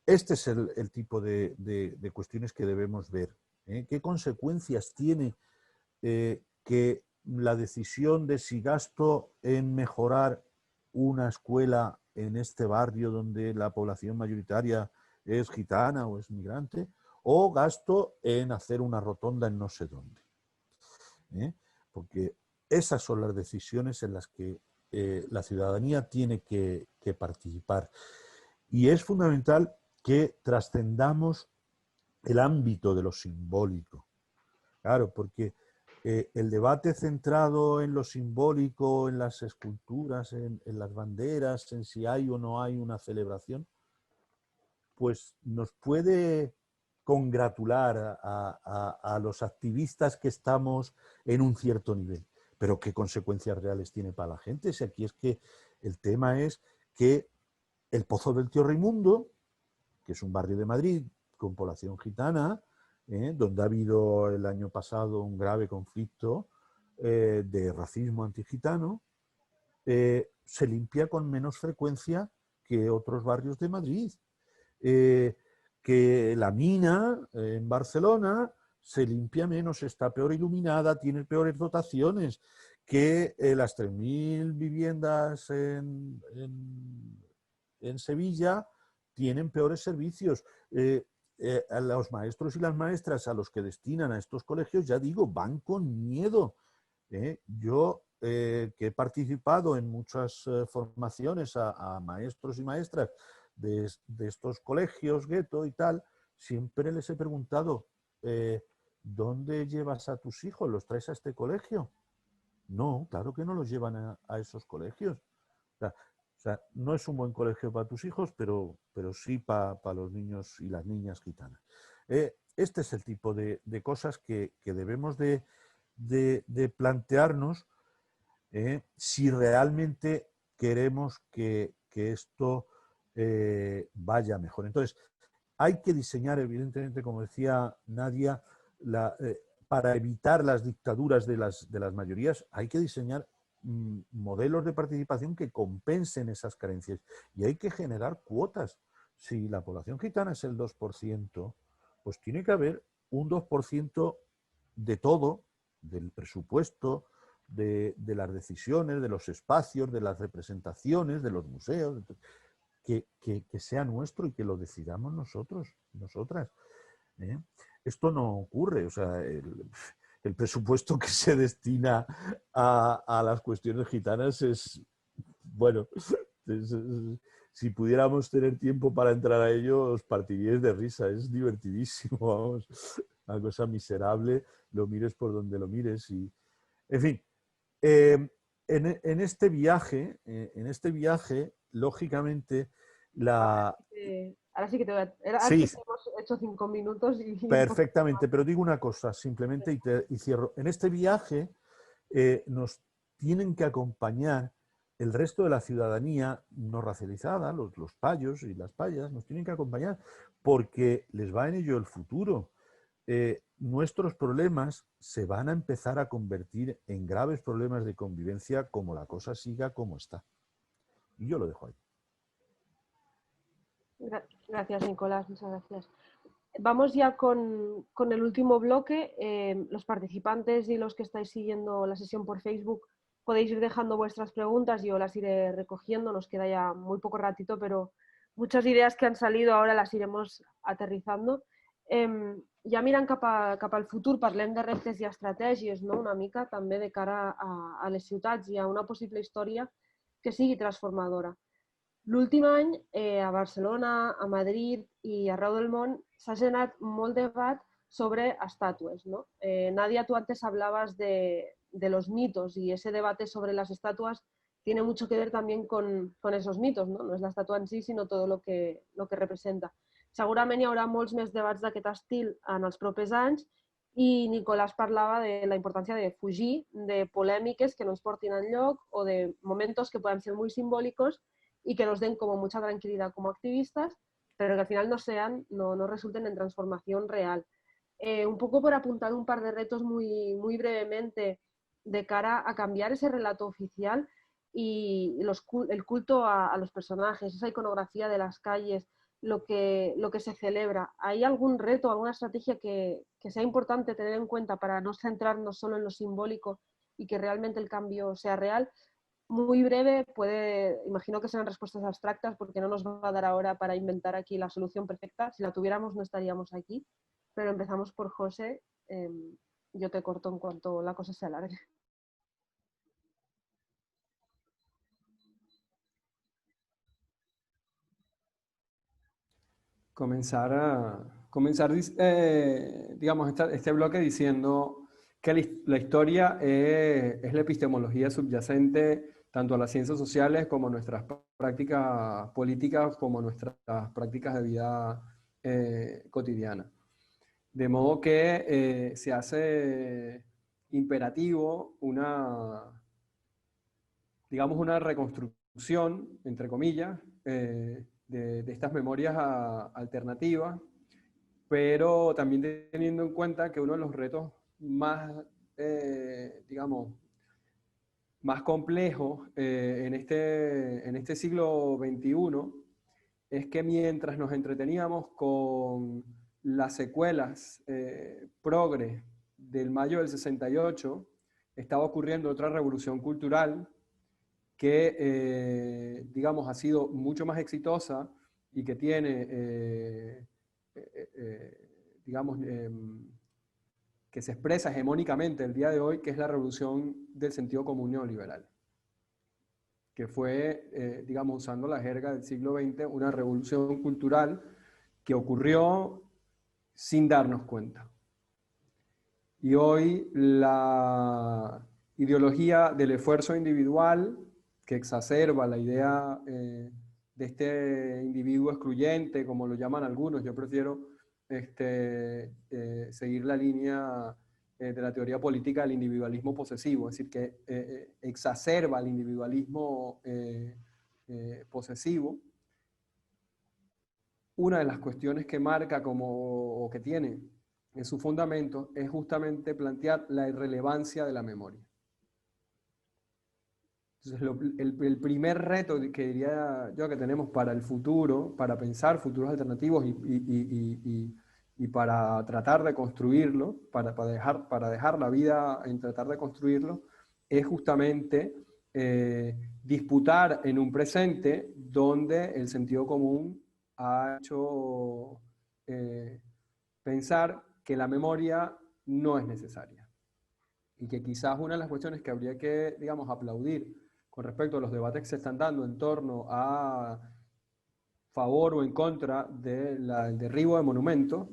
este es el tipo de cuestiones que debemos ver, ¿eh? ¿Qué consecuencias tiene que la decisión de si gasto en mejorar una escuela en este barrio donde la población mayoritaria es gitana o es migrante, o gasto en hacer una rotonda en no sé dónde? Porque esas son las decisiones en las que la ciudadanía tiene que participar. Y es fundamental que trascendamos el ámbito de lo simbólico. Claro, porque el debate centrado en lo simbólico, en las esculturas, en las banderas, en si hay o no hay una celebración, pues nos puede congratular a los activistas que estamos en un cierto nivel. Pero ¿qué consecuencias reales tiene para la gente? Si aquí es que el tema es que el Pozo del Tío Raimundo, que es un barrio de Madrid con población gitana, donde ha habido el año pasado un grave conflicto de racismo antigitano, se limpia con menos frecuencia que otros barrios de Madrid. Que la Mina en Barcelona se limpia menos, está peor iluminada, tiene peores dotaciones, que las 3.000 viviendas en Sevilla tienen peores servicios. A los maestros y las maestras a los que destinan a estos colegios, ya digo, van con miedo. Yo, que he participado en muchas formaciones a maestros y maestras de estos colegios, gueto y tal, siempre les he preguntado, ¿dónde llevas a tus hijos? ¿Los traes a este colegio? No, claro que no los llevan a esos colegios. O sea, no es un buen colegio para tus hijos, pero sí para los niños y las niñas gitanas. Este es el tipo de cosas que debemos de plantearnos si realmente queremos que esto vaya mejor. Entonces, hay que diseñar, evidentemente, como decía Nadia, para evitar las dictaduras de las mayorías, hay que diseñar modelos de participación que compensen esas carencias y hay que generar cuotas. si la población gitana es el 2%, pues tiene que haber un 2% de todo, del presupuesto, de las decisiones, de los espacios, de las representaciones, de los museos, que sea nuestro y que lo decidamos nosotros, nosotras. Esto no ocurre, o sea, el presupuesto que se destina a las cuestiones gitanas es, bueno, si pudiéramos tener tiempo para entrar a ello, os partiríais de risa, es divertidísimo, vamos, una cosa miserable, lo mires por donde lo mires. Y, en fin, en este viaje, lógicamente, Ahora sí que te voy a... Sí, Antes hemos hecho 5 minutos y... perfectamente, pero digo una cosa simplemente y cierro. En este viaje nos tienen que acompañar el resto de la ciudadanía no racializada, los payos y las payas, nos tienen que acompañar porque les va en ello el futuro. Nuestros problemas se van a empezar a convertir en graves problemas de convivencia como la cosa siga como está. Y yo lo dejo ahí. Gracias, Nicolás, muchas gracias. Vamos ya con el último bloque. Los participantes y los que estáis siguiendo la sesión por Facebook podéis ir dejando vuestras preguntas, yo las iré recogiendo, nos queda ya muy poco ratito, pero muchas ideas que han salido ahora las iremos aterrizando. Ja mirant cap al futur, parlem de reptes i estratègies, no? Una mica també de cara a les ciutats i a una possible història que sigui transformadora. L'últim any, a Barcelona, a Madrid i arreu del món, s'ha generat molt debat sobre estàtues, ¿no? Nadia, tú antes hablabas de los mitos y ese debate sobre las estatuas tiene mucho que ver también con esos mitos, no? No és l'estàtua en si, sinó tot lo que representa. Segurament hi haurà molts més debats d'aquest estil en els propers anys i Nicolás parlava de la importància de fugir de polèmiques que no ens portin enlloc o de momentos que poden ser muy simbólicos y que nos den como mucha tranquilidad como activistas, pero que al final no resulten en transformación real. Un poco por apuntar un par de retos muy brevemente de cara a cambiar ese relato oficial y el culto a los personajes, esa iconografía de las calles, lo que se celebra. ¿Hay algún reto, alguna estrategia que sea importante tener en cuenta para no centrarnos solo en lo simbólico y que realmente el cambio sea real? Muy breve, imagino que serán respuestas abstractas porque no nos va a dar ahora para inventar aquí la solución perfecta. Si la tuviéramos no estaríamos aquí, pero empezamos por José. Yo te corto en cuanto la cosa se alargue. Comenzar digamos, este bloque diciendo que la historia es la epistemología subyacente tanto a las ciencias sociales como a nuestras prácticas políticas, como a nuestras prácticas de vida cotidiana. De modo que se hace imperativo digamos, una reconstrucción, entre comillas, de estas memorias alternativas, pero también teniendo en cuenta que uno de los retos más, digamos, más complejos en este siglo XXI es que mientras nos entreteníamos con las secuelas progre del mayo del 68, estaba ocurriendo otra revolución cultural que, digamos, ha sido mucho más exitosa y que tiene, digamos, que se expresa hegemónicamente el día de hoy, que es la revolución del sentido común neoliberal, que fue, digamos, usando la jerga del siglo XX, una revolución cultural que ocurrió sin darnos cuenta. Y hoy la ideología del esfuerzo individual, que exacerba la idea de este individuo excluyente, como lo llaman algunos, yo prefiero seguir la línea de la teoría política del individualismo posesivo, es decir, que exacerba el individualismo posesivo. Una de las cuestiones que marca o que tiene en su fundamento es justamente plantear la irrelevancia de la memoria. Entonces, el primer reto que diría yo que tenemos para el futuro, para pensar futuros alternativos y para tratar de construirlo, para dejar la vida en tratar de construirlo, es justamente disputar en un presente donde el sentido común ha hecho pensar que la memoria no es necesaria. Y que quizás una de las cuestiones que habría que, digamos, aplaudir con respecto a los debates que se están dando en torno a favor o en contra del derribo de monumentos,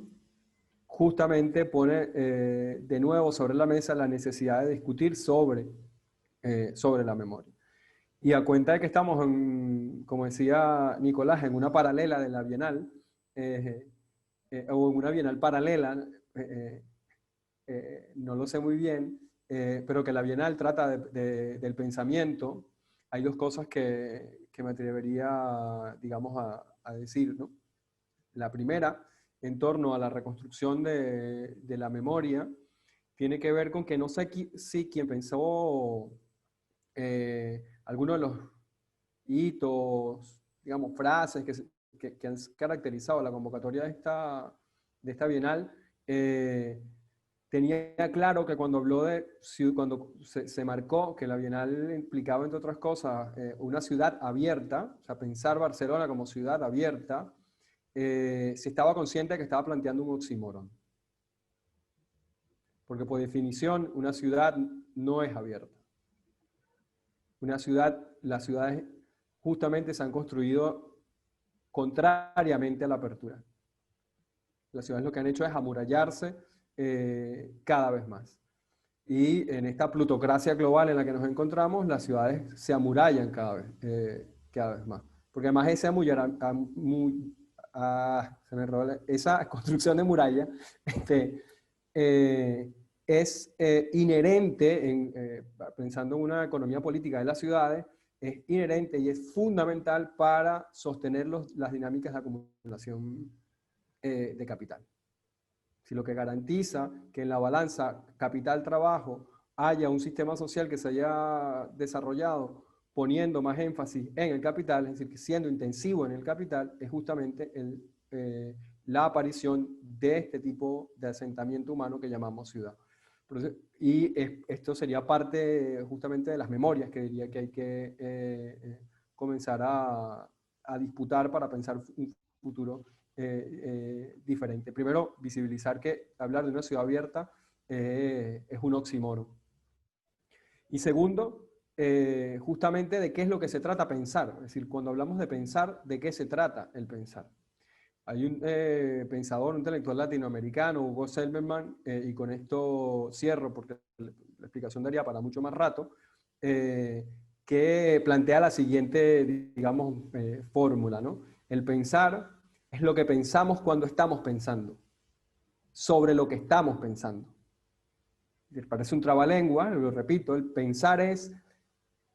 justamente pone de nuevo sobre la mesa la necesidad de discutir sobre la memoria. Y a cuenta de que estamos, como decía Nicolás, en una paralela de la Bienal, o en una Bienal paralela, no lo sé muy bien, pero que la Bienal trata del pensamiento, hay dos cosas que me atrevería, digamos, a decir, ¿no? La primera, en torno a la reconstrucción de la memoria, tiene que ver con que no sé si quien pensó algunos de los hitos, digamos, frases que han caracterizado la convocatoria de esta Bienal, tenía claro que cuando habló cuando se marcó que la Bienal implicaba, entre otras cosas, una ciudad abierta, o sea, pensar Barcelona como ciudad abierta, se estaba consciente de que estaba planteando un oxímoron. Porque por definición, una ciudad no es abierta. Las ciudades justamente se han construido contrariamente a la apertura. Las ciudades lo que han hecho es amurallarse cada vez más. Y en esta plutocracia global en la que nos encontramos, las ciudades se amurallan cada vez más. Porque además esa construcción de muralla es inherente, pensando en una economía política de las ciudades, es inherente y es fundamental para sostener las dinámicas de acumulación de capital. Si lo que garantiza que en la balanza capital-trabajo haya un sistema social que se haya desarrollado poniendo más énfasis en el capital, es decir, que siendo intensivo en el capital, es justamente la aparición de este tipo de asentamiento humano que llamamos ciudad. Y esto sería parte justamente de las memorias que diría que hay que comenzar a disputar para pensar un futuro diferente. Primero, visibilizar que hablar de una ciudad abierta es un oxímoron. Y segundo, justamente de qué es lo que se trata pensar. Es decir, cuando hablamos de pensar, ¿de qué se trata el pensar? Hay un pensador, un intelectual latinoamericano, Hugo Selberman, y con esto cierro porque la explicación daría para mucho más rato, que plantea la siguiente, digamos, fórmula, ¿no? El pensar es lo que pensamos cuando estamos pensando, sobre lo que estamos pensando. Parece un trabalengua, lo repito, el pensar es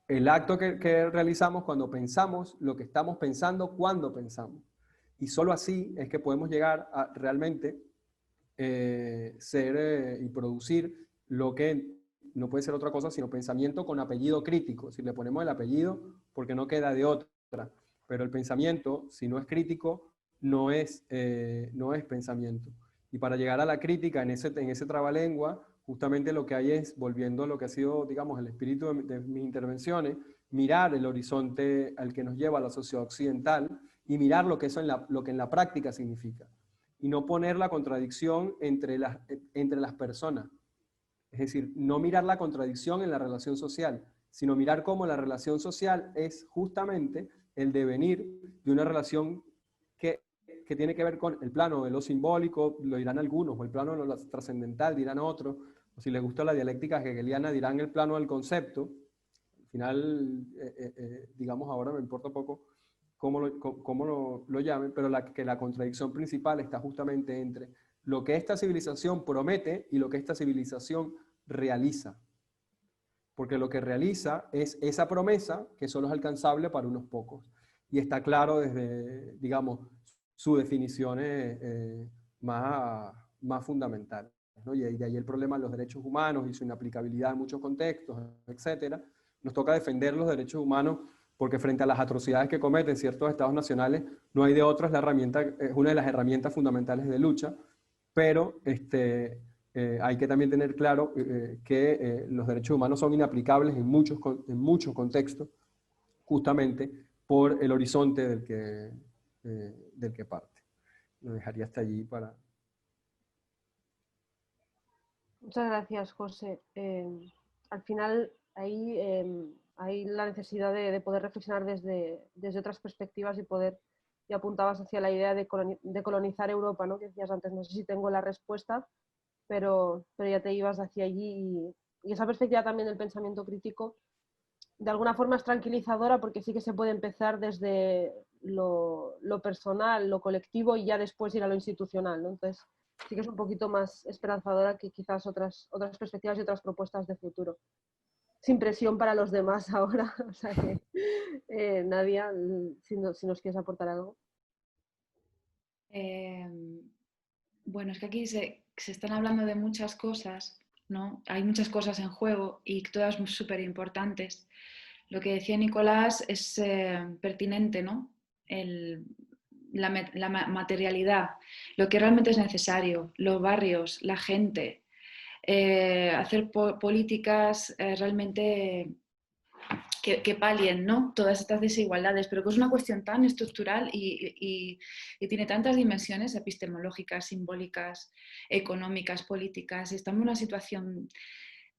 el acto que realizamos cuando pensamos lo que estamos pensando cuando pensamos. Y solo así es que podemos llegar a realmente ser y producir lo que no puede ser otra cosa sino pensamiento con apellido crítico. Si le ponemos el apellido porque no queda de otra. Pero el pensamiento, si no es crítico, no es pensamiento. Y para llegar a la crítica en ese trabalengua, justamente lo que hay es, volviendo a lo que ha sido, digamos, el espíritu de mis intervenciones, mirar el horizonte al que nos lleva la sociedad occidental y mirar lo que en la práctica significa. Y no poner la contradicción entre las personas. Es decir, no mirar la contradicción en la relación social, sino mirar cómo la relación social es justamente el devenir de una relación que tiene que ver con el plano de lo simbólico, lo dirán algunos, o el plano de lo trascendental, dirán otros, o si les gusta la dialéctica hegeliana, dirán el plano del concepto. Al final, digamos, ahora me importa poco cómo lo llamen, pero que la contradicción principal está justamente entre lo que esta civilización promete y lo que esta civilización realiza. Porque lo que realiza es esa promesa que solo es alcanzable para unos pocos. Y está claro desde, digamos, su definición más fundamental, ¿no? Y de ahí el problema de los derechos humanos y su inaplicabilidad en muchos contextos, etcétera. nos toca defender los derechos humanos porque frente a las atrocidades que cometen ciertos estados nacionales, no hay de otra, es una de las herramientas fundamentales de lucha, pero hay que también tener claro que los derechos humanos son inaplicables en muchos contextos, justamente por el horizonte del que parte. Lo dejaría hasta allí para... Muchas gracias, José. Al final, ahí hay la necesidad de poder reflexionar desde otras perspectivas y apuntabas hacia la idea de colonizar Europa, ¿no? Que decías antes, no sé si tengo la respuesta, pero ya te ibas hacia allí y esa perspectiva también del pensamiento crítico de alguna forma es tranquilizadora porque sí que se puede empezar desde lo personal, lo colectivo y ya después ir a lo institucional, ¿no? Entonces sí que es un poquito más esperanzadora que quizás otras perspectivas y otras propuestas de futuro. Sin presión para los demás ahora, o sea que Nadia, si nos quieres aportar algo. Bueno, es que aquí se están hablando de muchas cosas, ¿no? Hay muchas cosas en juego y todas súper importantes. Lo que decía Nicolás es pertinente, ¿no? La materialidad, lo que realmente es necesario, los barrios, la gente, hacer políticas realmente que palien, ¿no? Todas estas desigualdades, pero que es una cuestión tan estructural y tiene tantas dimensiones epistemológicas, simbólicas, económicas, políticas. Estamos en una situación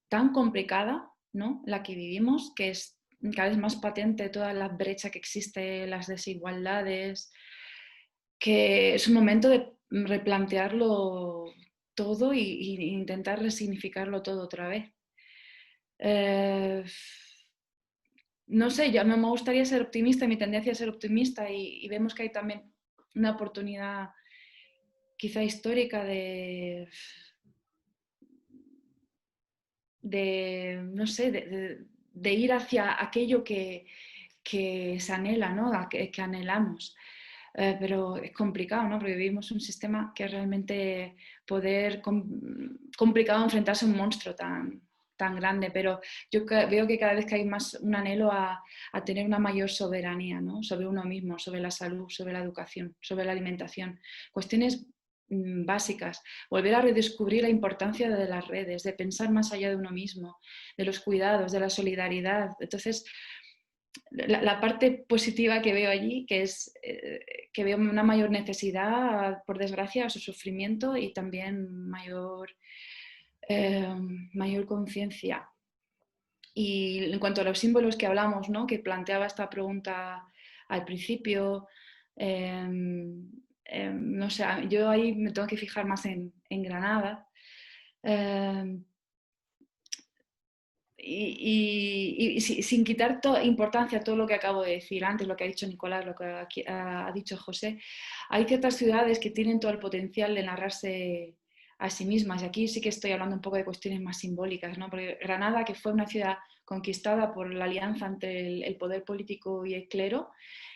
tan complicada, ¿no? La que vivimos, que es cada vez más patente toda la brecha que existe, las desigualdades, que es un momento de replantearlo todo e intentar resignificarlo todo otra vez. No sé, ya me gustaría ser optimista, mi tendencia es ser optimista y vemos que hay también una oportunidad quizá histórica de no sé, de ir hacia aquello que se anhela, ¿no? Que anhelamos. Pero es complicado, ¿no? Porque vivimos un sistema que realmente complicado enfrentarse a un monstruo tan grande, pero yo veo que cada vez que hay más un anhelo a tener una mayor soberanía, ¿no? Sobre uno mismo, sobre la salud, sobre la educación, sobre la alimentación. Cuestiones básicas, volver a redescubrir la importancia de las redes, de pensar más allá de uno mismo, de los cuidados, de la solidaridad. Entonces, la parte positiva que veo allí, que es que veo una mayor necesidad, por desgracia, a su sufrimiento y también mayor conciencia. Y en cuanto a los símbolos que hablamos, ¿no? Que planteaba esta pregunta al principio, no sé, yo ahí me tengo que fijar más en Granada. Y sin quitar importancia a todo lo que acabo de decir antes, lo que ha dicho Nicolás, lo que ha dicho José, hay ciertas ciudades que tienen todo el potencial de narrarse a sí mismas. Y aquí sí que estoy hablando un poco de cuestiones más simbólicas, ¿no? Porque Granada, que fue una ciudad conquistada por la alianza entre el poder político y el clero,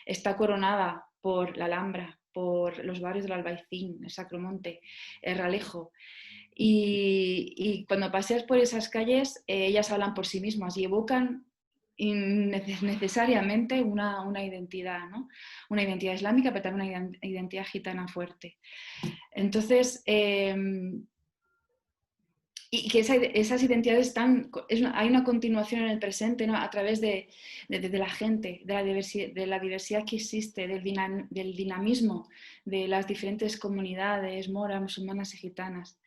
está coronada por la Alhambra, por los barrios del Albaicín, el Sacromonte, el Ralejo. Y cuando paseas por esas calles, ellas hablan por sí mismas y evocan necesariamente una identidad, ¿no? Una identidad islámica, pero también una identidad gitana fuerte. Entonces, y que esas identidades hay una continuación en el presente, ¿no? A través de la gente, de la diversidad que existe, del dinamismo de las diferentes comunidades moras, musulmanas y gitanas.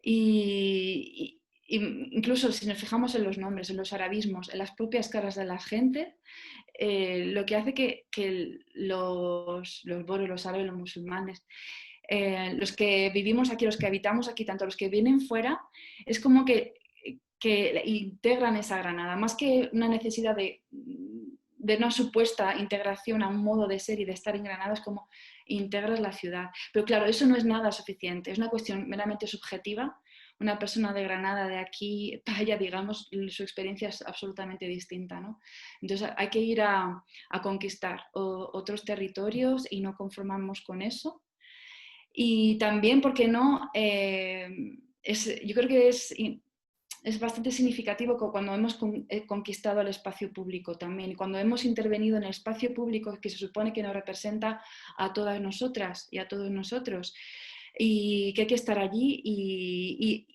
Y incluso si nos fijamos en los nombres, en los arabismos, en las propias caras de la gente, lo que hace que los boros, los árabes, los musulmanes, los que vivimos aquí, los que habitamos aquí, tanto los que vienen fuera, es como que integran esa Granada, más que una necesidad de una supuesta integración a un modo de ser y de estar en Granada, es como integras la ciudad. Pero claro, eso no es nada suficiente, es una cuestión meramente subjetiva. Una persona de Granada, de aquí, para allá, digamos, su experiencia es absolutamente distinta, ¿no? Entonces hay que ir a conquistar otros territorios y no conformarnos con eso. Y también, ¿por qué no? Yo creo que es es bastante significativo cuando hemos conquistado el espacio público también, y cuando hemos intervenido en el espacio público que se supone que nos representa a todas nosotras y a todos nosotros, y que hay que estar allí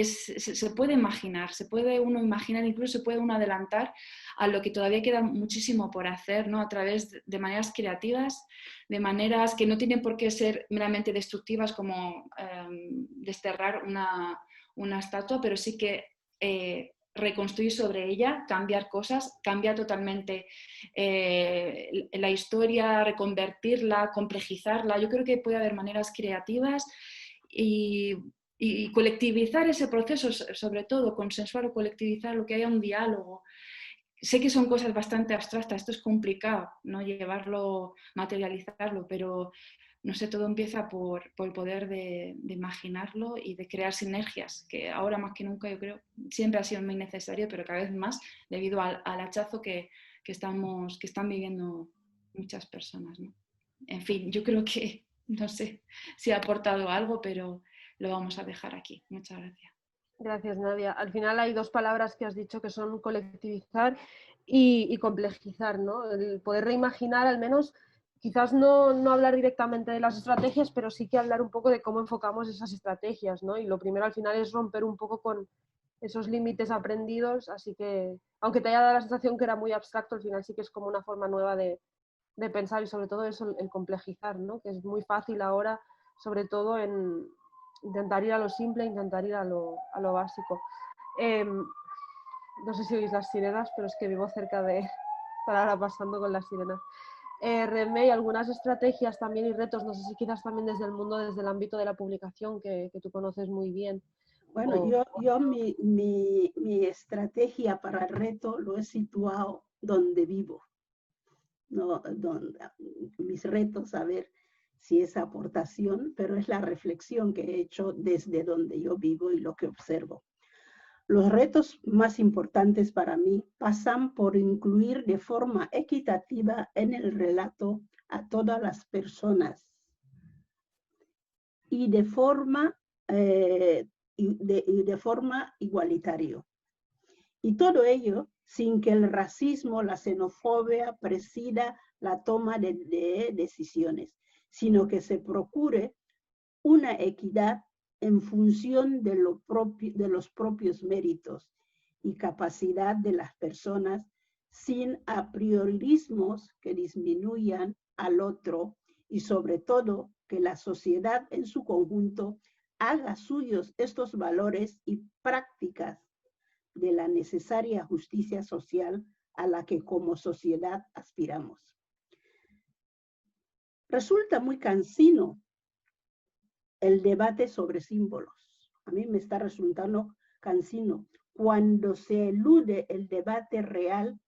se puede imaginar, se puede uno imaginar, incluso se puede uno adelantar a lo que todavía queda muchísimo por hacer, ¿no? A través de maneras creativas, de maneras que no tienen por qué ser meramente destructivas, como desterrar una estatua, pero sí que reconstruir sobre ella, cambiar cosas, cambiar totalmente la historia, reconvertirla, complejizarla. Yo creo que puede haber maneras creativas y colectivizar ese proceso, sobre todo, consensuar o colectivizar, lo que haya un diálogo. Sé que son cosas bastante abstractas, esto es complicado, ¿no? Llevarlo, materializarlo, pero no sé, todo empieza por el poder de imaginarlo y de crear sinergias, que ahora más que nunca yo creo siempre ha sido muy necesario, pero cada vez más debido al hachazo que están viviendo muchas personas, ¿no? En fin, yo creo que no sé si ha aportado algo, pero lo vamos a dejar aquí. Muchas gracias. Gracias, Nadia. Al final hay dos palabras que has dicho que son colectivizar y complejizar, ¿no? El poder reimaginar, al menos, quizás no hablar directamente de las estrategias, pero sí que hablar un poco de cómo enfocamos esas estrategias, ¿no? Y lo primero al final es romper un poco con esos límites aprendidos, así que, aunque te haya dado la sensación que era muy abstracto, al final sí que es como una forma nueva de pensar, y sobre todo eso, el complejizar, ¿no? Que es muy fácil ahora, sobre todo en intentar ir a lo simple, intentar ir a lo básico. No sé si oís las sirenas, pero es que vivo cerca de estar ahora pasando con las sirenas. Remey, algunas estrategias también y retos, no sé si quizás también desde el mundo, desde el ámbito de la publicación, que tú conoces muy bien. Bueno, yo mi estrategia para el reto lo he situado donde vivo. No, mis retos, a ver si es aportación, pero es la reflexión que he hecho desde donde yo vivo y lo que observo. Los retos más importantes para mí pasan por incluir de forma equitativa en el relato a todas las personas y de forma igualitaria. Y todo ello sin que el racismo, la xenofobia presida la toma de decisiones, sino que se procure una equidad en función de los propios méritos y capacidad de las personas, sin apriorismos que disminuyan al otro, y sobre todo que la sociedad en su conjunto haga suyos estos valores y prácticas de la necesaria justicia social a la que como sociedad aspiramos. Resulta muy cansino el debate sobre símbolos. A mí me está resultando cansino cuando se elude el debate real,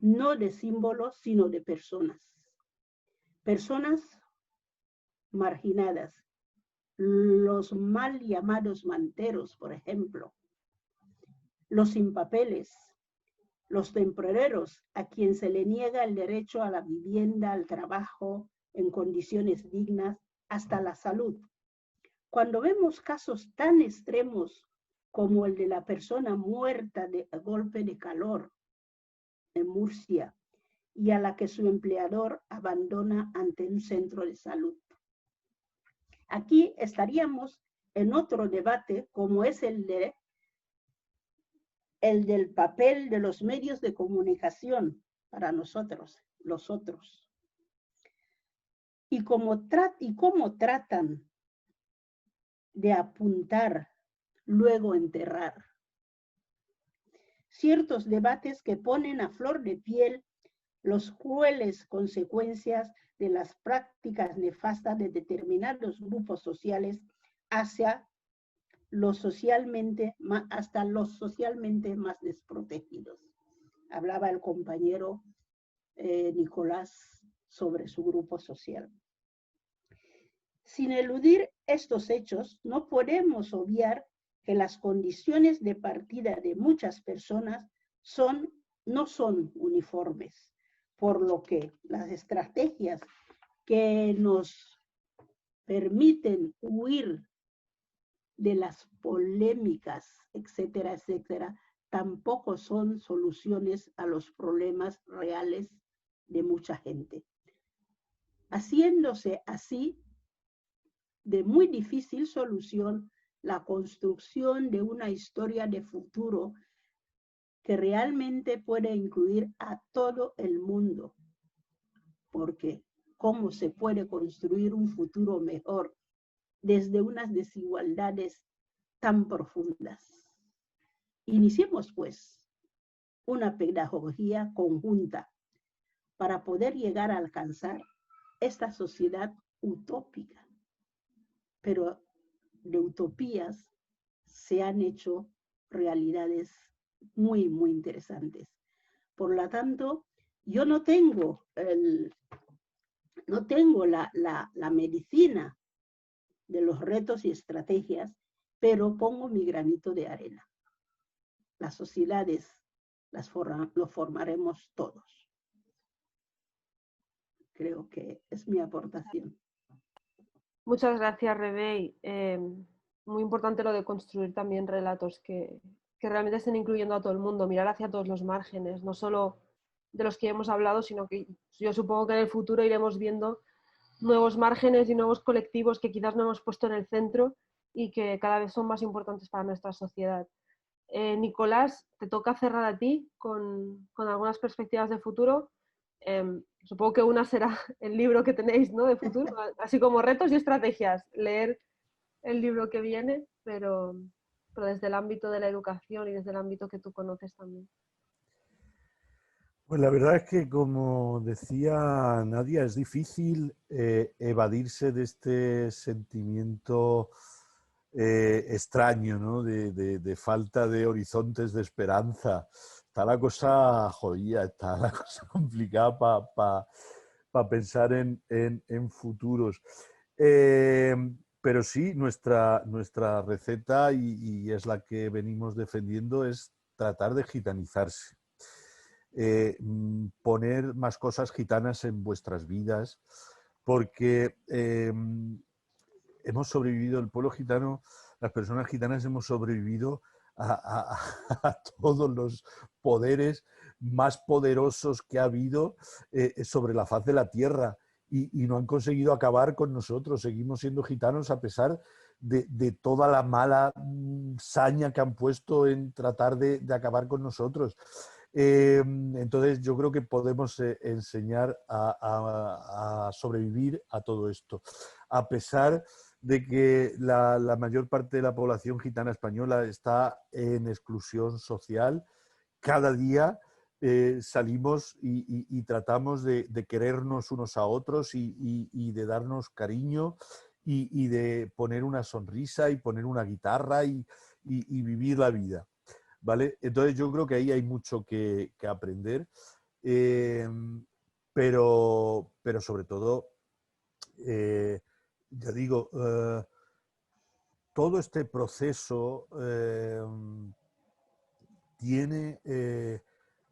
no de símbolos, sino de personas. Personas marginadas, los mal llamados manteros, por ejemplo, los sin papeles, los temporeros, a quien se le niega el derecho a la vivienda, al trabajo en condiciones dignas, hasta la salud. Cuando vemos casos tan extremos como el de la persona muerta de golpe de calor en Murcia y a la que su empleador abandona ante un centro de salud. Aquí estaríamos en otro debate como es el del papel de los medios de comunicación para nosotros, los otros. Y cómo tratan de apuntar, luego enterrar. Ciertos debates que ponen a flor de piel las crueles consecuencias de las prácticas nefastas de determinados grupos sociales hasta los socialmente más desprotegidos. Hablaba el compañero Nicolás sobre su grupo social. Sin eludir estos hechos, no podemos obviar que las condiciones de partida de muchas personas no son uniformes, por lo que las estrategias que nos permiten huir de las polémicas, etcétera, etcétera, tampoco son soluciones a los problemas reales de mucha gente. Haciéndose así de muy difícil solución la construcción de una historia de futuro que realmente puede incluir a todo el mundo. Porque ¿cómo se puede construir un futuro mejor desde unas desigualdades tan profundas? Iniciemos, pues, una pedagogía conjunta para poder llegar a alcanzar esta sociedad utópica. Pero de utopías se han hecho realidades muy, muy interesantes. Por lo tanto, yo no tengo la medicina de los retos y estrategias, pero pongo mi granito de arena. Las sociedades lo formaremos todos. Creo que es mi aportación. Muchas gracias, Rebey. Muy importante lo de construir también relatos que realmente estén incluyendo a todo el mundo, mirar hacia todos los márgenes, no solo de los que hemos hablado, sino que yo supongo que en el futuro iremos viendo nuevos márgenes y nuevos colectivos que quizás no hemos puesto en el centro y que cada vez son más importantes para nuestra sociedad. Nicolás, te toca cerrar a ti con algunas perspectivas de futuro. Supongo que una será el libro que tenéis, ¿no?, de futuro, así como retos y estrategias, leer el libro que viene, pero desde el ámbito de la educación y desde el ámbito que tú conoces también. Pues la verdad es que, como decía Nadia, es difícil evadirse de este sentimiento extraño, ¿no? de falta de horizontes de esperanza. Está la cosa jodida, está la cosa complicada para pensar en futuros. Pero sí, nuestra receta, y es la que venimos defendiendo, es tratar de gitanizarse. Poner más cosas gitanas en vuestras vidas, porque hemos sobrevivido, el pueblo gitano, las personas gitanas hemos sobrevivido a todos los poderes más poderosos que ha habido sobre la faz de la tierra, y no han conseguido acabar con nosotros. Seguimos siendo gitanos a pesar de toda la mala saña que han puesto en tratar de acabar con nosotros. Entonces yo creo que podemos enseñar a sobrevivir a todo esto, a pesar de que la mayor parte de la población gitana española está en exclusión social. Cada día salimos y tratamos de querernos unos a otros y de darnos cariño y de poner una sonrisa y poner una guitarra y vivir la vida. ¿Vale? Entonces yo creo que ahí hay mucho que aprender, pero sobre todo, ya digo, todo este proceso tiene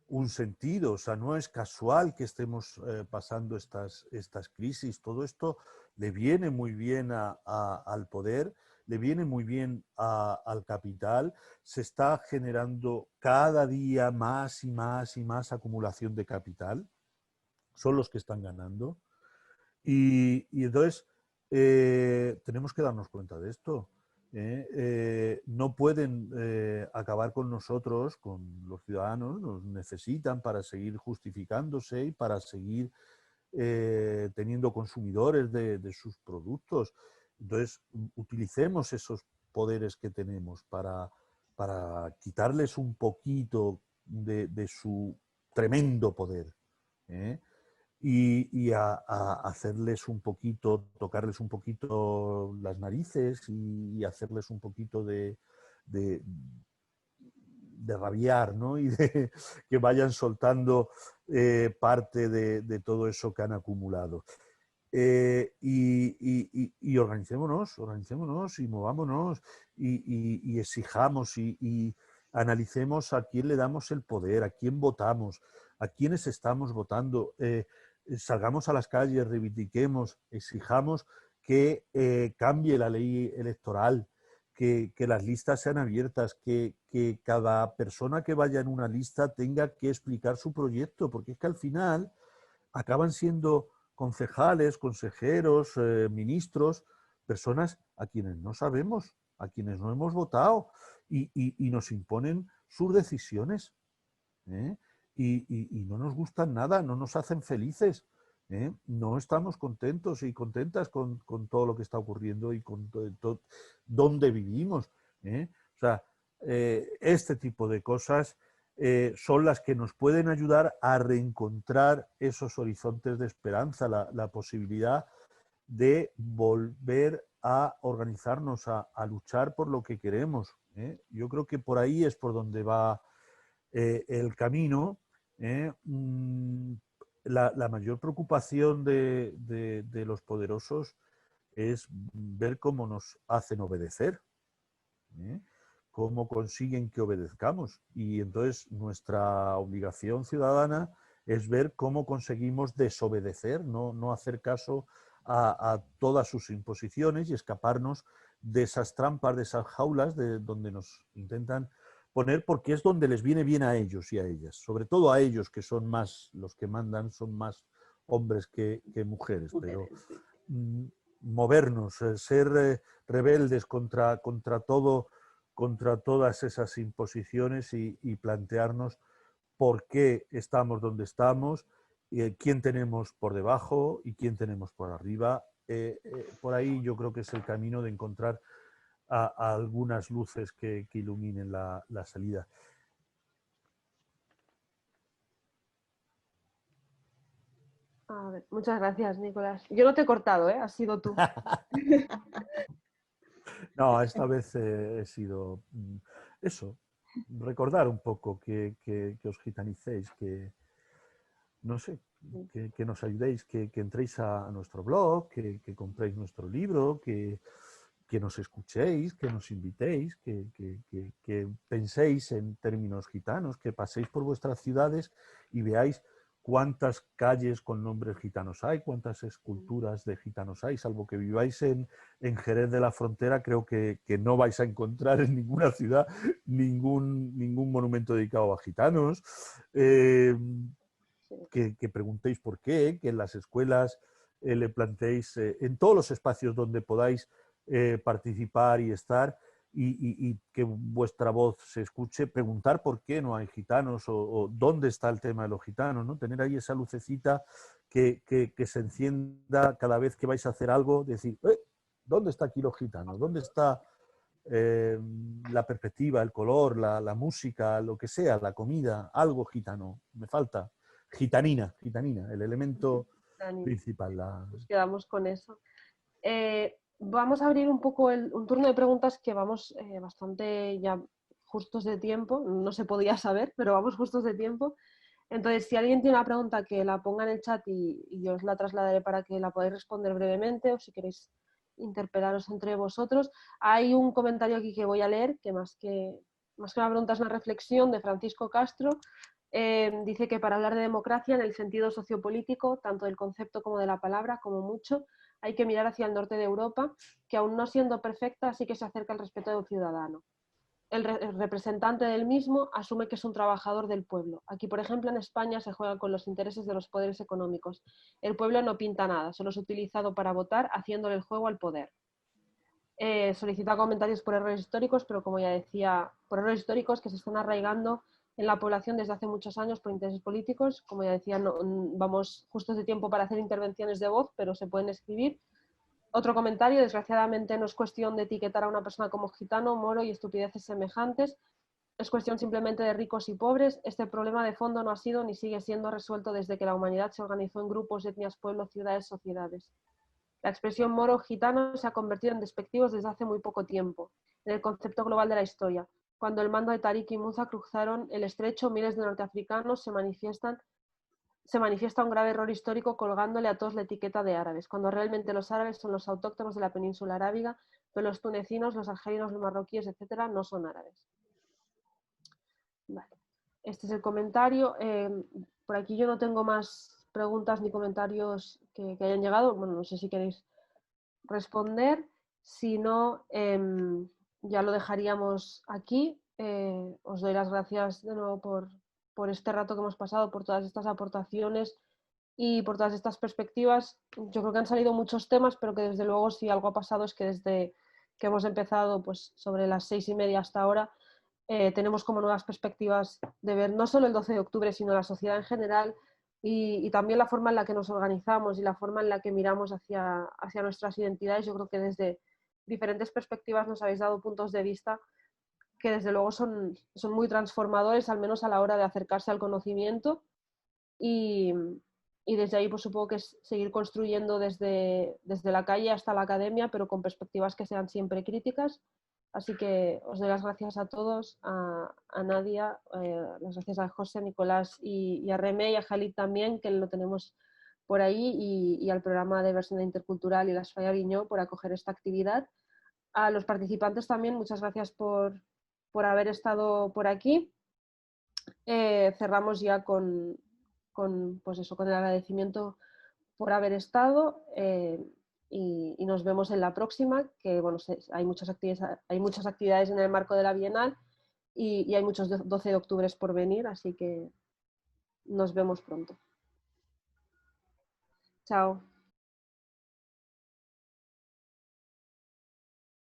un sentido. O sea, no es casual que estemos pasando estas crisis. Todo esto le viene muy bien al poder, le viene muy bien al capital. Se está generando cada día más y más y más acumulación de capital. Son los que están ganando. Y entonces tenemos que darnos cuenta de esto. No pueden acabar con nosotros, con los ciudadanos. Nos necesitan para seguir justificándose y para seguir teniendo consumidores de sus productos. Entonces, utilicemos esos poderes que tenemos para quitarles un poquito de su tremendo poder, y a hacerles un poquito, tocarles un poquito las narices y hacerles un poquito de rabiar, ¿no? Y de que vayan soltando parte de todo eso que han acumulado. Y organicémonos y movámonos y exijamos y analicemos a quién le damos el poder, a quién votamos, a quiénes estamos votando. Salgamos a las calles, reivindiquemos, exijamos que cambie la ley electoral, que las listas sean abiertas, que cada persona que vaya en una lista tenga que explicar su proyecto, porque es que al final acaban siendo concejales, consejeros, ministros, personas a quienes no sabemos, a quienes no hemos votado y nos imponen sus decisiones, ¿eh? Y no nos gustan nada, no nos hacen felices, ¿eh? No estamos contentos y contentas con todo lo que está ocurriendo y con dónde vivimos, ¿eh? O sea, este tipo de cosas son las que nos pueden ayudar a reencontrar esos horizontes de esperanza, la posibilidad de volver a organizarnos, a luchar por lo que queremos, ¿eh? Yo creo que por ahí es por donde va el camino. La mayor preocupación de los poderosos es ver cómo nos hacen obedecer, ¿eh? Cómo consiguen que obedezcamos. Y entonces nuestra obligación ciudadana es ver cómo conseguimos desobedecer, no hacer caso a todas sus imposiciones y escaparnos de esas trampas, de esas jaulas donde nos intentan poner, porque es donde les viene bien a ellos y a ellas, sobre todo a ellos, que son más, los que mandan son más hombres que mujeres, pero movernos, ser rebeldes contra todo, contra todas esas imposiciones y plantearnos por qué estamos donde estamos, quién tenemos por debajo y quién tenemos por arriba. Por ahí yo creo que es el camino de encontrar a algunas luces que iluminen la salida. A ver, muchas gracias, Nicolás. Yo no te he cortado, ¿eh? Has sido tú. No, esta vez he sido eso, recordar un poco que os gitanicéis, que no sé, que nos ayudéis, que entréis a nuestro blog, que compréis nuestro libro, que nos escuchéis, que nos invitéis, que penséis en términos gitanos, que paséis por vuestras ciudades y veáis cuántas calles con nombres gitanos hay, cuántas esculturas de gitanos hay, salvo que viváis en Jerez de la Frontera, creo que no vais a encontrar en ninguna ciudad ningún monumento dedicado a gitanos. Que preguntéis por qué, que en las escuelas le planteéis en todos los espacios donde podáis participar y estar y que vuestra voz se escuche, preguntar por qué no hay gitanos o dónde está el tema de los gitanos, ¿no? Tener ahí esa lucecita que se encienda cada vez que vais a hacer algo, decir, ¿dónde está aquí los gitanos? ¿Dónde está la perspectiva, el color, la música, lo que sea, la comida, algo gitano? Me falta. Gitanina, el elemento principal. Nos quedamos con eso. Vamos a abrir un poco un turno de preguntas que vamos bastante ya justos de tiempo. No se podía saber, pero vamos justos de tiempo. Entonces, si alguien tiene una pregunta, que la ponga en el chat y yo os la trasladaré para que la podáis responder brevemente, o si queréis interpelaros entre vosotros. Hay un comentario aquí que voy a leer, que más que una pregunta es una reflexión, de Francisco Castro. Dice que para hablar de democracia en el sentido sociopolítico, tanto del concepto como de la palabra, como mucho, hay que mirar hacia el norte de Europa, que aún no siendo perfecta, sí que se acerca al respeto de un ciudadano. El representante del mismo asume que es un trabajador del pueblo. Aquí, por ejemplo, en España se juega con los intereses de los poderes económicos. El pueblo no pinta nada, solo es utilizado para votar, haciéndole el juego al poder. Solicita comentarios por errores históricos, pero como ya decía, por errores históricos que se están arraigando en la población desde hace muchos años por intereses políticos. Como ya decía, no, vamos justos de tiempo para hacer intervenciones de voz, pero se pueden escribir. Otro comentario: desgraciadamente no es cuestión de etiquetar a una persona como gitano, moro y estupideces semejantes, es cuestión simplemente de ricos y pobres. Este problema de fondo no ha sido ni sigue siendo resuelto desde que la humanidad se organizó en grupos, etnias, pueblos, ciudades, sociedades. La expresión moro gitano se ha convertido en despectivos desde hace muy poco tiempo, en el concepto global de la historia. Cuando el mando de Tariq y Musa cruzaron el estrecho, miles de norteafricanos se manifiesta un grave error histórico colgándole a todos la etiqueta de árabes, cuando realmente los árabes son los autóctonos de la península arábiga, pero los tunecinos, los argelinos, los marroquíes, etcétera, no son árabes. Vale. Este es el comentario. Por aquí yo no tengo más preguntas ni comentarios que hayan llegado. Bueno, no sé si queréis responder. Si no, ya lo dejaríamos aquí. Os doy las gracias de nuevo por este rato que hemos pasado, por todas estas aportaciones y por todas estas perspectivas. Yo creo que han salido muchos temas, pero que desde luego si algo ha pasado es que desde que hemos empezado pues, sobre las 6:30 hasta ahora, tenemos como nuevas perspectivas de ver no solo el 12 de octubre, sino la sociedad en general y también la forma en la que nos organizamos y la forma en la que miramos hacia nuestras identidades. Yo creo que desde diferentes perspectivas nos habéis dado puntos de vista que desde luego son muy transformadores, al menos a la hora de acercarse al conocimiento y desde ahí pues supongo que es seguir construyendo desde la calle hasta la academia, pero con perspectivas que sean siempre críticas. Así que os doy las gracias a todos, a Nadia, las gracias a José, a Nicolás y a Remé y a Jalid también, que lo tenemos por ahí, y al programa de versión intercultural y la Esfaya Viñó por acoger esta actividad. A los participantes también, muchas gracias por haber estado por aquí. Cerramos ya pues eso, con el agradecimiento por haber estado y nos vemos en la próxima, que bueno, hay muchas actividades en el marco de la Bienal y hay muchos 12 de octubre por venir, así que nos vemos pronto. Chao.